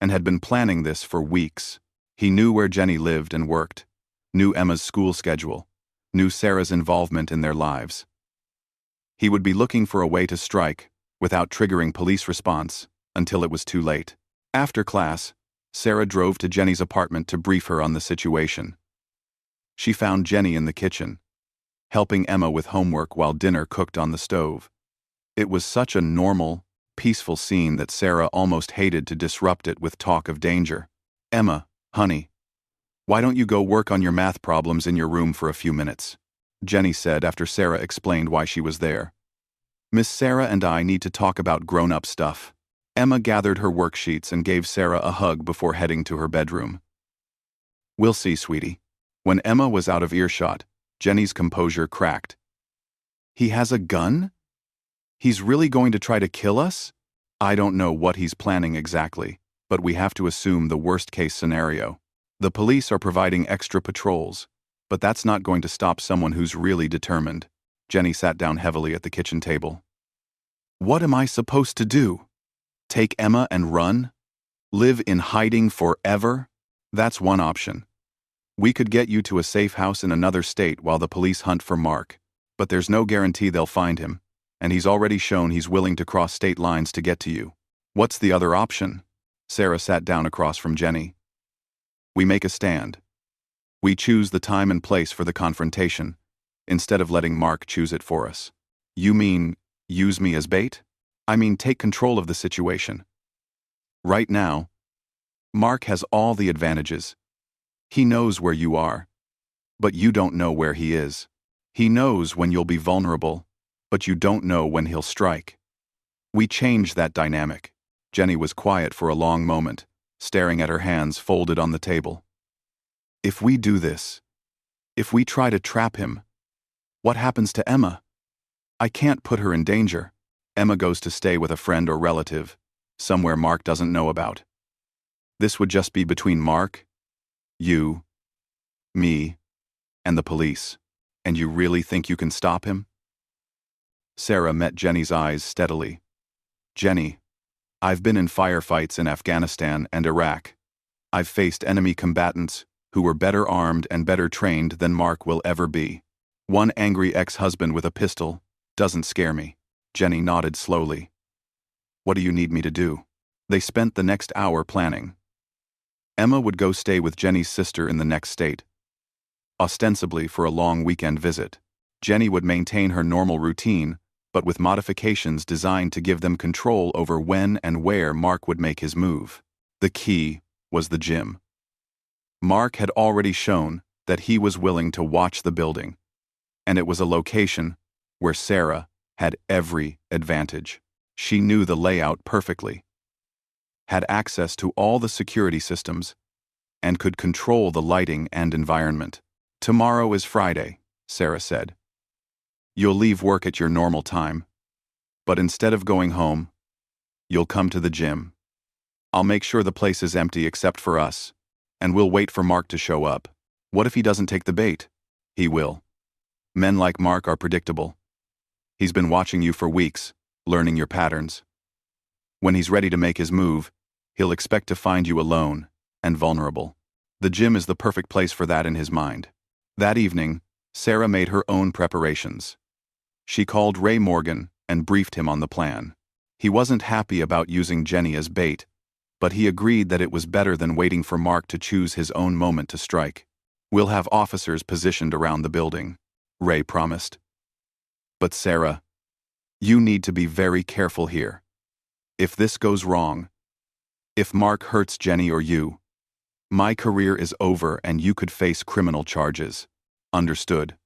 and had been planning this for weeks. He knew where Jenny lived and worked, knew Emma's school schedule, knew Sarah's involvement in their lives. He would be looking for a way to strike without triggering police response until it was too late. After class, Sarah drove to Jenny's apartment to brief her on the situation. She found Jenny in the kitchen, helping Emma with homework while dinner cooked on the stove. It was such a normal, peaceful scene that Sarah almost hated to disrupt it with talk of danger. "Emma, honey, why don't you go work on your math problems in your room for a few minutes?" Jenny said after Sarah explained why she was there. "Miss Sarah and I need to talk about grown-up stuff." Emma gathered her worksheets and gave Sarah a hug before heading to her bedroom. "We'll see, sweetie." When Emma was out of earshot, Jenny's composure cracked. "He has a gun? He's really going to try to kill us?" "I don't know what he's planning exactly, but we have to assume the worst-case scenario. The police are providing extra patrols, but that's not going to stop someone who's really determined." Jenny sat down heavily at the kitchen table. "What am I supposed to do? Take Emma and run? Live in hiding forever?" "That's one option. We could get you to a safe house in another state while the police hunt for Mark, but there's no guarantee they'll find him, and he's already shown he's willing to cross state lines to get to you." "What's the other option?" Sarah sat down across from Jenny. "We make a stand. We choose the time and place for the confrontation, instead of letting Mark choose it for us. You mean, use me as bait? I mean, take control of the situation. Right now, Mark has all the advantages. He knows where you are, but you don't know where he is. He knows when you'll be vulnerable, but you don't know when he'll strike. We change that dynamic. Jenny was quiet for a long moment, staring at her hands folded on the table. If we do this, if we try to trap him, what happens to Emma? I can't put her in danger. Emma goes to stay with a friend or relative, somewhere Mark doesn't know about. This would just be between Mark, you, me, and the police. And you really think you can stop him? Sarah met Jenny's eyes steadily. Jenny, I've been in firefights in Afghanistan and Iraq. I've faced enemy combatants who were better armed and better trained than Mark will ever be. One angry ex-husband with a pistol doesn't scare me. Jenny nodded slowly. What do you need me to do? They spent the next hour planning. Emma would go stay with Jenny's sister in the next state, ostensibly for a long weekend visit. Jenny would maintain her normal routine, but with modifications designed to give them control over when and where Mark would make his move. The key was the gym. Mark had already shown that he was willing to watch the building, and it was a location where Sarah had every advantage. She knew the layout perfectly, had access to all the security systems, and could control the lighting and environment. Tomorrow is Friday, Sarah said. You'll leave work at your normal time, but instead of going home, you'll come to the gym. I'll make sure the place is empty except for us, and we'll wait for Mark to show up. What if he doesn't take the bait? He will. Men like Mark are predictable. He's been watching you for weeks, learning your patterns. When he's ready to make his move, he'll expect to find you alone and vulnerable. The gym is the perfect place for that in his mind. That evening, Sarah made her own preparations. She called Ray Morgan and briefed him on the plan. He wasn't happy about using Jenny as bait, but he agreed that it was better than waiting for Mark to choose his own moment to strike. We'll have officers positioned around the building, Ray promised. But Sarah, you need to be very careful here. If this goes wrong, if Mark hurts Jenny or you, my career is over and you could face criminal charges. Understood?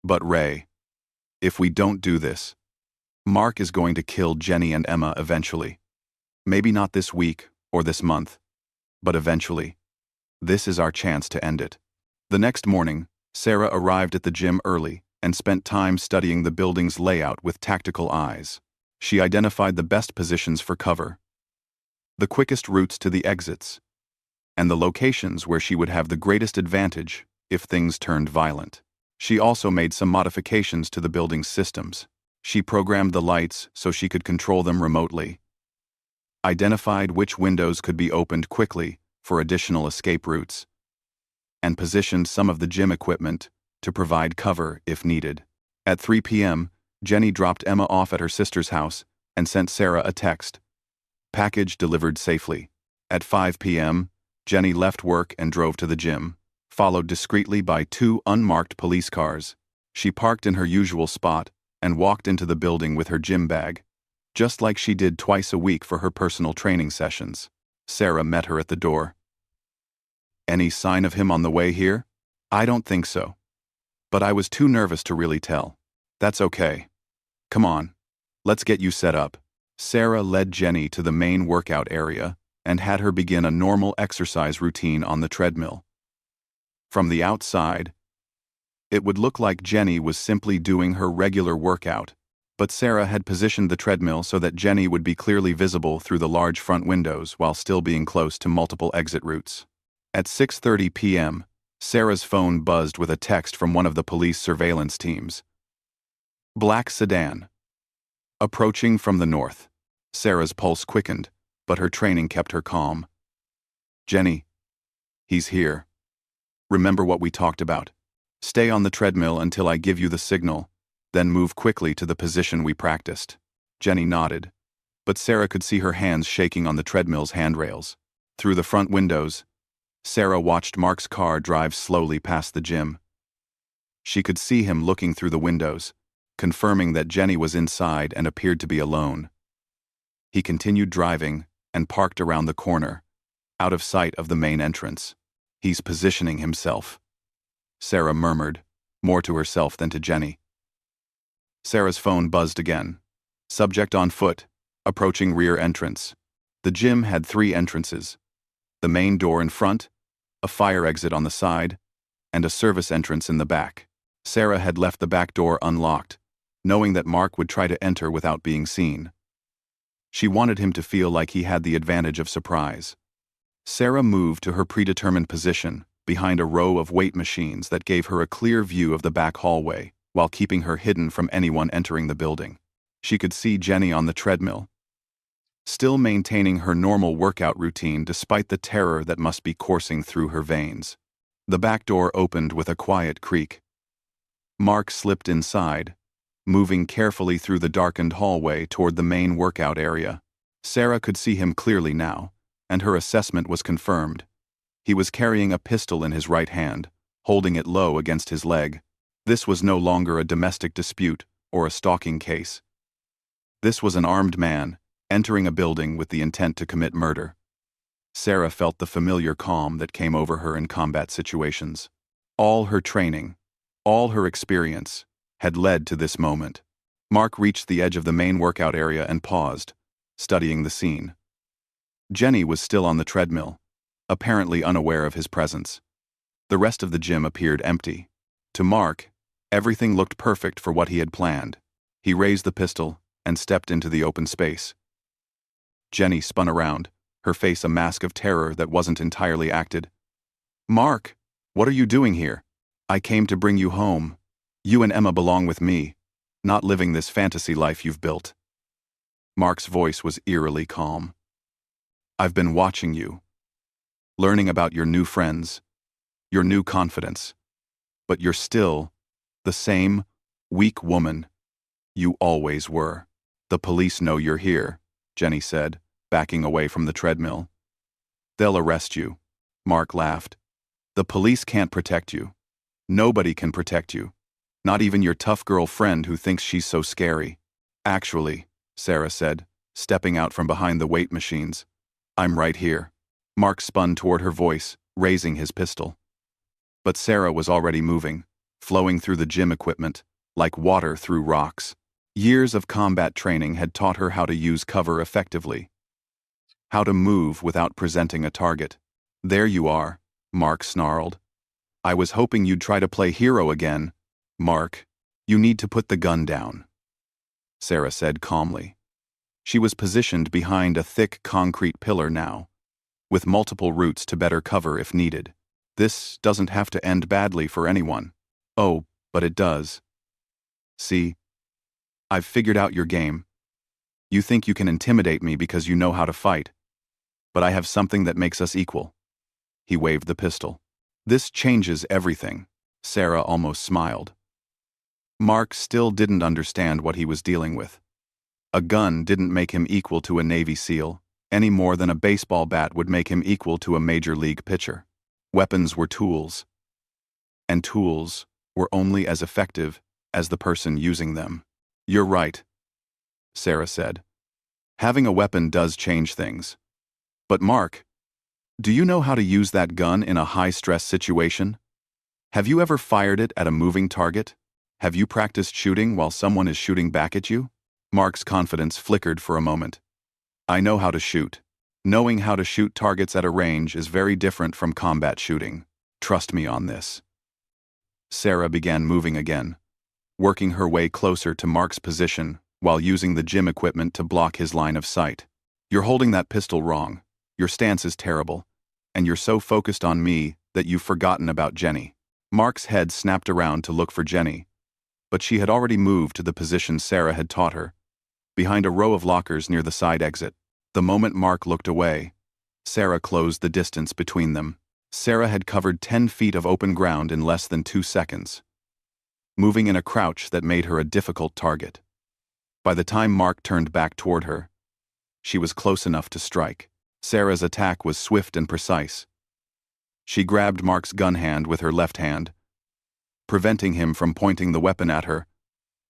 But Ray, if we don't do this, Mark is going to kill Jenny and Emma eventually. Maybe not this week or this month, but eventually. This is our chance to end it. The next morning, Sarah arrived at the gym early and spent time studying the building's layout with tactical eyes. She identified the best positions for cover, the quickest routes to the exits, and the locations where she would have the greatest advantage if things turned violent. She also made some modifications to the building's systems. She programmed the lights so she could control them remotely, identified which windows could be opened quickly for additional escape routes, and positioned some of the gym equipment to provide cover if needed. At 3 p.m., Jenny dropped Emma off at her sister's house and sent Sarah a text. Package delivered safely. At 5 p.m., Jenny left work and drove to the gym, followed discreetly by 2 unmarked police cars. She parked in her usual spot and walked into the building with her gym bag, just like she did twice a week for her personal training sessions. Sarah met her at the door. Any sign of him on the way here? I don't think so. But I was too nervous to really tell. That's okay. Come on, let's get you set up. Sarah led Jenny to the main workout area and had her begin a normal exercise routine on the treadmill. From the outside, it would look like Jenny was simply doing her regular workout, but Sarah had positioned the treadmill so that Jenny would be clearly visible through the large front windows while still being close to multiple exit routes. At 6:30 p.m., Sarah's phone buzzed with a text from one of the police surveillance teams. Black sedan. Approaching from the north. Sarah's pulse quickened, but her training kept her calm. Jenny, he's here. Remember what we talked about. Stay on the treadmill until I give you the signal, then move quickly to the position we practiced. Jenny nodded, but Sarah could see her hands shaking on the treadmill's handrails. Through the front windows, Sarah watched Mark's car drive slowly past the gym. She could see him looking through the windows, confirming that Jenny was inside and appeared to be alone. He continued driving and parked around the corner, out of sight of the main entrance. He's positioning himself, Sarah murmured, more to herself than to Jenny. Sarah's phone buzzed again. Subject on foot, approaching rear entrance. The gym had 3 entrances: the main door in front, a fire exit on the side, and a service entrance in the back. Sarah had left the back door unlocked, knowing that Mark would try to enter without being seen. She wanted him to feel like he had the advantage of surprise. Sarah moved to her predetermined position, behind a row of weight machines that gave her a clear view of the back hallway, while keeping her hidden from anyone entering the building. She could see Jenny on the treadmill, still maintaining her normal workout routine despite the terror that must be coursing through her veins. The back door opened with a quiet creak. Mark slipped inside, moving carefully through the darkened hallway toward the main workout area. Sarah could see him clearly now, and her assessment was confirmed. He was carrying a pistol in his right hand, holding it low against his leg. This was no longer a domestic dispute or a stalking case. This was an armed man, entering a building with the intent to commit murder. Sarah felt the familiar calm that came over her in combat situations. All her training, all her experience, had led to this moment. Mark reached the edge of the main workout area and paused, studying the scene. Jenny was still on the treadmill, apparently unaware of his presence. The rest of the gym appeared empty. To Mark, everything looked perfect for what he had planned. He raised the pistol and stepped into the open space. Jenny spun around, her face a mask of terror that wasn't entirely acted. "Mark, what are you doing here? I came to bring you home. You and Emma belong with me, not living this fantasy life you've built." Mark's voice was eerily calm. "I've been watching you, learning about your new friends, your new confidence, but you're still the same weak woman you always were." "The police know you're here," Jenny said, backing away from the treadmill. "They'll arrest you." Mark laughed. "The police can't protect you. Nobody can protect you. Not even your tough girl friend who thinks she's so scary." "Actually," Sarah said, stepping out from behind the weight machines, "I'm right here." Mark spun toward her voice, raising his pistol. But Sarah was already moving, flowing through the gym equipment, like water through rocks. Years of combat training had taught her how to use cover effectively, how to move without presenting a target. "There you are," Mark snarled. "I was hoping you'd try to play hero again." "Mark, you need to put the gun down," Sarah said calmly. She was positioned behind a thick concrete pillar now, with multiple routes to better cover if needed. "This doesn't have to end badly for anyone." "Oh, but it does. See, I've figured out your game. You think you can intimidate me because you know how to fight. But I have something that makes us equal." He waved the pistol. "This changes everything." Sarah almost smiled. Mark still didn't understand what he was dealing with. A gun didn't make him equal to a Navy SEAL, any more than a baseball bat would make him equal to a major league pitcher. Weapons were tools, and tools were only as effective as the person using them. "You're right," Sarah said. "Having a weapon does change things. But Mark, do you know how to use that gun in a high-stress situation? Have you ever fired it at a moving target? Have you practiced shooting while someone is shooting back at you?" Mark's confidence flickered for a moment. "I know how to shoot. Knowing how to shoot targets at a range is very different from combat shooting. Trust me on this." Sarah began moving again, working her way closer to Mark's position while using the gym equipment to block his line of sight. "You're holding that pistol wrong. Your stance is terrible. And you're so focused on me that you've forgotten about Jenny." Mark's head snapped around to look for Jenny, but she had already moved to the position Sarah had taught her, behind a row of lockers near the side exit. The moment Mark looked away, Sarah closed the distance between them. Sarah had covered 10 feet of open ground in less than 2 seconds, moving in a crouch that made her a difficult target. By the time Mark turned back toward her, she was close enough to strike. Sarah's attack was swift and precise. She grabbed Mark's gun hand with her left hand, preventing him from pointing the weapon at her,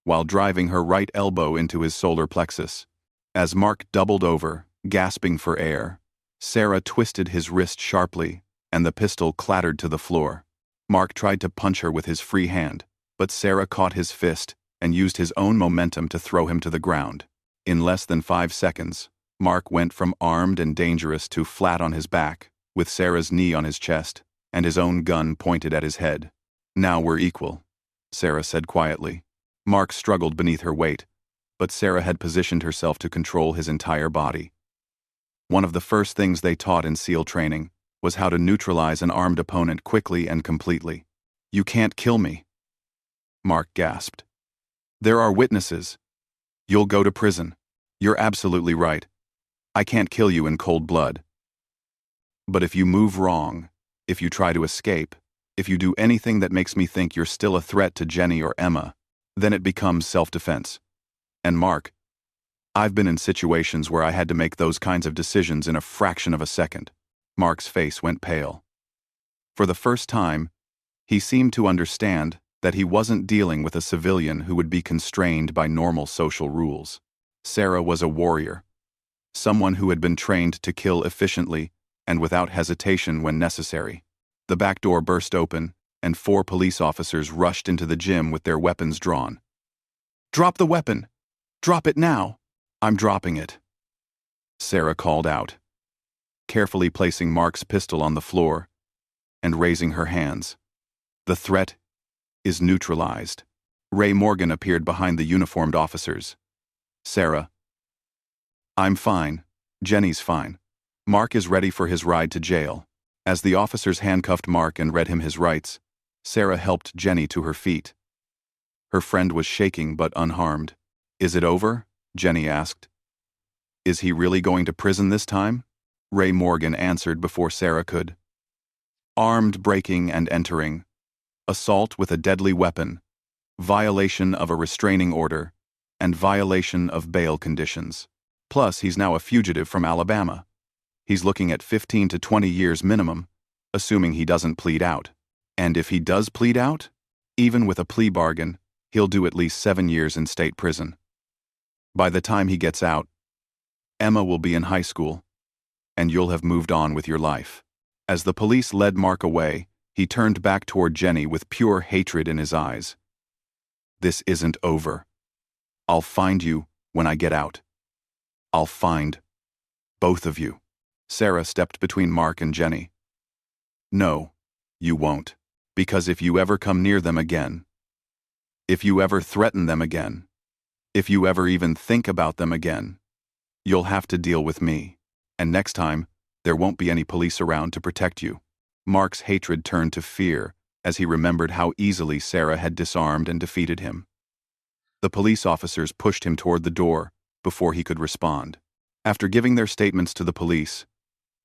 while driving her right elbow into his solar plexus. As Mark doubled over, gasping for air, Sarah twisted his wrist sharply, and the pistol clattered to the floor. Mark tried to punch her with his free hand, but Sarah caught his fist and used his own momentum to throw him to the ground. In less than 5 seconds, Mark went from armed and dangerous to flat on his back, with Sarah's knee on his chest, and his own gun pointed at his head. "Now we're equal," Sarah said quietly. Mark struggled beneath her weight, but Sarah had positioned herself to control his entire body. One of the first things they taught in SEAL training was how to neutralize an armed opponent quickly and completely. "You can't kill me," Mark gasped. "There are witnesses. You'll go to prison. You're absolutely right. I can't kill you in cold blood. But if you move wrong, if you try to escape, if you do anything that makes me think you're still a threat to Jenny or Emma, then it becomes self-defense. And Mark, I've been in situations where I had to make those kinds of decisions in a fraction of a second." Mark's face went pale. For the first time, he seemed to understand that he wasn't dealing with a civilian who would be constrained by normal social rules. Sarah was a warrior, someone who had been trained to kill efficiently and without hesitation when necessary. The back door burst open, and 4 police officers rushed into the gym with their weapons drawn. "Drop the weapon! Drop it now!" "I'm dropping it," Sarah called out, carefully placing Mark's pistol on the floor and raising her hands. "The threat is neutralized." Ray Morgan appeared behind the uniformed officers. "Sarah, I'm fine. Jenny's fine. Mark is ready for his ride to jail." As the officers handcuffed Mark and read him his rights, Sarah helped Jenny to her feet. Her friend was shaking but unharmed. "Is it over?" Jenny asked. "Is he really going to prison this time?" Ray Morgan answered before Sarah could. "Armed breaking and entering, assault with a deadly weapon, violation of a restraining order, and violation of bail conditions. Plus, he's now a fugitive from Alabama. He's looking at 15 to 20 years minimum, assuming he doesn't plead out. And if he does plead out, even with a plea bargain, he'll do at least 7 years in state prison. By the time he gets out, Emma will be in high school, and you'll have moved on with your life." As the police led Mark away, he turned back toward Jenny with pure hatred in his eyes. "This isn't over. I'll find you when I get out. I'll find both of you." Sarah stepped between Mark and Jenny. "No, you won't. Because if you ever come near them again, if you ever threaten them again, if you ever even think about them again, you'll have to deal with me. And next time, there won't be any police around to protect you." Mark's hatred turned to fear as he remembered how easily Sarah had disarmed and defeated him. The police officers pushed him toward the door before he could respond. After giving their statements to the police,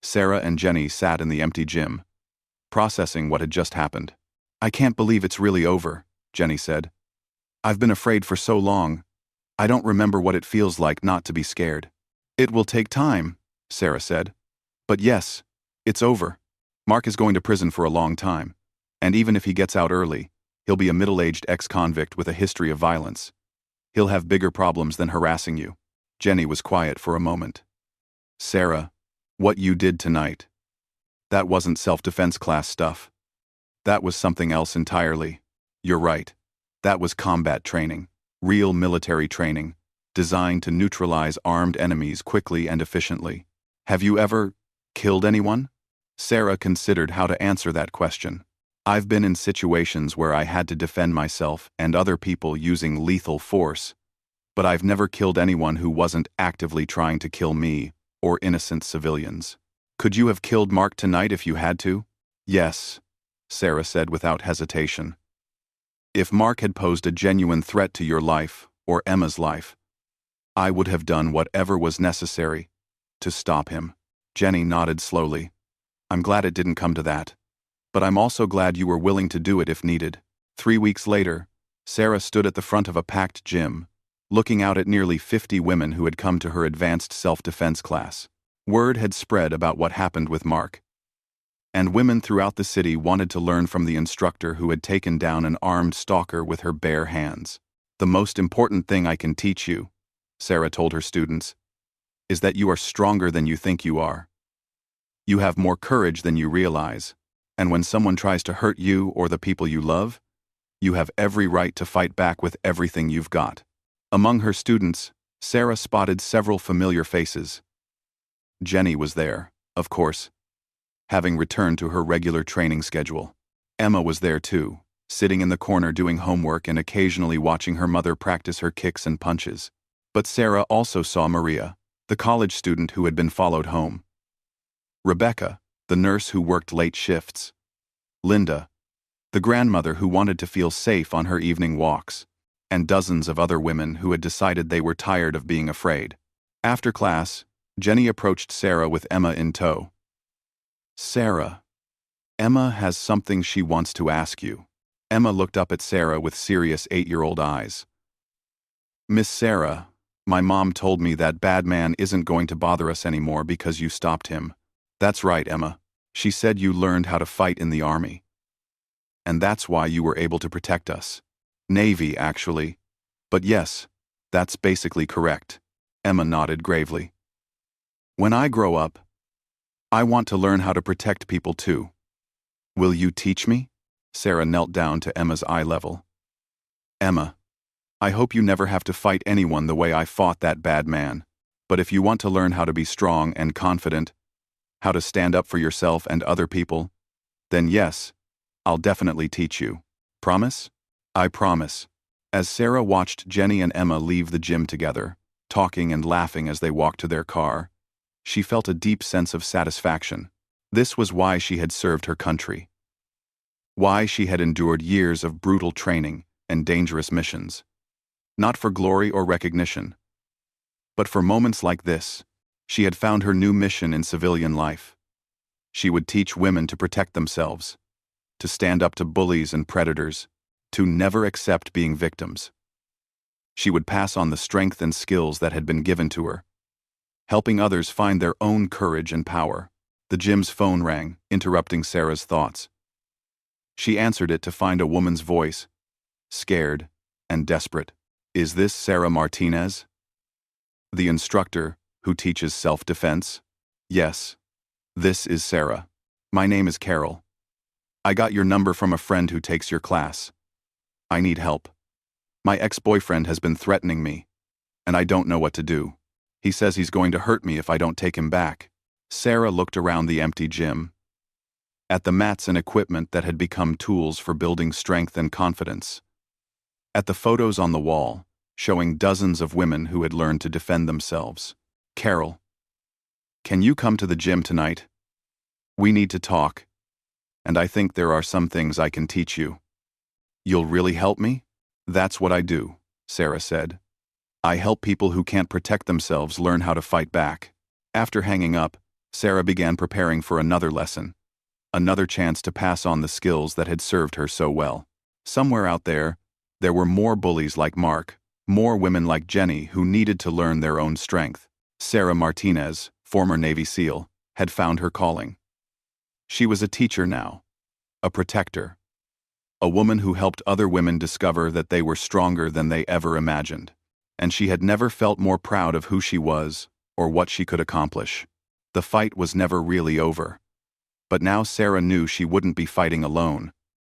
Sarah and Jenny sat in the empty gym, processing what had just happened. "I can't believe it's really over," Jenny said. "I've been afraid for so long. I don't remember what it feels like not to be scared." "It will take time," Sarah said. "But yes, it's over. Mark is going to prison for a long time, and even if he gets out early, he'll be a middle-aged ex-convict with a history of violence. He'll have bigger problems than harassing you." Jenny was quiet for a moment. "Sarah, what you did tonight, that wasn't self-defense class stuff. That was something else entirely. You're right. That was combat training, real military training, designed to neutralize armed enemies quickly and efficiently. Have you ever killed anyone?" Sarah considered how to answer that question. "I've been in situations where I had to defend myself and other people using lethal force, but I've never killed anyone who wasn't actively trying to kill me or innocent civilians." "Could you have killed Mark tonight if you had to?" "Yes," Sarah said without hesitation. "If Mark had posed a genuine threat to your life or Emma's life, I would have done whatever was necessary to stop him." Jenny nodded slowly. "I'm glad it didn't come to that. But I'm also glad you were willing to do it if needed." 3 weeks later, Sarah stood at the front of a packed gym, looking out at nearly 50 women who had come to her advanced self-defense class. Word had spread about what happened with Mark. And women throughout the city wanted to learn from the instructor who had taken down an armed stalker with her bare hands. "The most important thing I can teach you," Sarah told her students, "is that you are stronger than you think you are. You have more courage than you realize, and when someone tries to hurt you or the people you love, you have every right to fight back with everything you've got." Among her students, Sarah spotted several familiar faces. Jenny was there, of course, having returned to her regular training schedule. Emma was there too, sitting in the corner doing homework and occasionally watching her mother practice her kicks and punches. But Sarah also saw Maria, the college student who had been followed home. Rebecca, the nurse who worked late shifts. Linda, the grandmother who wanted to feel safe on her evening walks. And dozens of other women who had decided they were tired of being afraid. After class, Jenny approached Sarah with Emma in tow. "Sarah, Emma has something she wants to ask you." Emma looked up at Sarah with serious 8-year-old eyes. "Miss Sarah, my mom told me that bad man isn't going to bother us anymore because you stopped him." "That's right, Emma. She said you learned how to fight in the army. And that's why you were able to protect us. Navy, actually. But yes, that's basically correct." Emma nodded gravely. "When I grow up, I want to learn how to protect people too. Will you teach me?" Sarah knelt down to Emma's eye level. "Emma, I hope you never have to fight anyone the way I fought that bad man. But if you want to learn how to be strong and confident, how to stand up for yourself and other people, then yes, I'll definitely teach you. Promise?" "I promise." As Sarah watched Jenny and Emma leave the gym together, talking and laughing as they walked to their car, she felt a deep sense of satisfaction. This was why she had served her country. Why she had endured years of brutal training and dangerous missions. Not for glory or recognition, but for moments like this. She had found her new mission in civilian life. She would teach women to protect themselves, to stand up to bullies and predators, to never accept being victims. She would pass on the strength and skills that had been given to her, helping others find their own courage and power. The gym's phone rang, interrupting Sarah's thoughts. She answered it to find a woman's voice, scared and desperate. "Is this Sarah Martinez? The instructor who teaches self-defense?" "Yes, this is Sarah. My name is Carol. I got your number from a friend who takes your class. I need help. My ex-boyfriend has been threatening me, and I don't know what to do. He says he's going to hurt me if I don't take him back." Sarah looked around the empty gym, at the mats and equipment that had become tools for building strength and confidence, at the photos on the wall, showing dozens of women who had learned to defend themselves. "Carol, can you come to the gym tonight? We need to talk, and I think there are some things I can teach you." "You'll really help me?" "That's what I do," Sarah said. "I help people who can't protect themselves learn how to fight back." After hanging up, Sarah began preparing for another lesson, another chance to pass on the skills that had served her so well. Somewhere out there were more bullies like Mark, more women like Jenny who needed to learn their own strength. Sarah Martinez, former Navy SEAL, had found her calling. She was a teacher now, a protector, a woman who helped other women discover that they were stronger than they ever imagined. And she had never felt more proud of who she was or what she could accomplish. The fight was never really over. But now Sarah knew she wouldn't be fighting alone.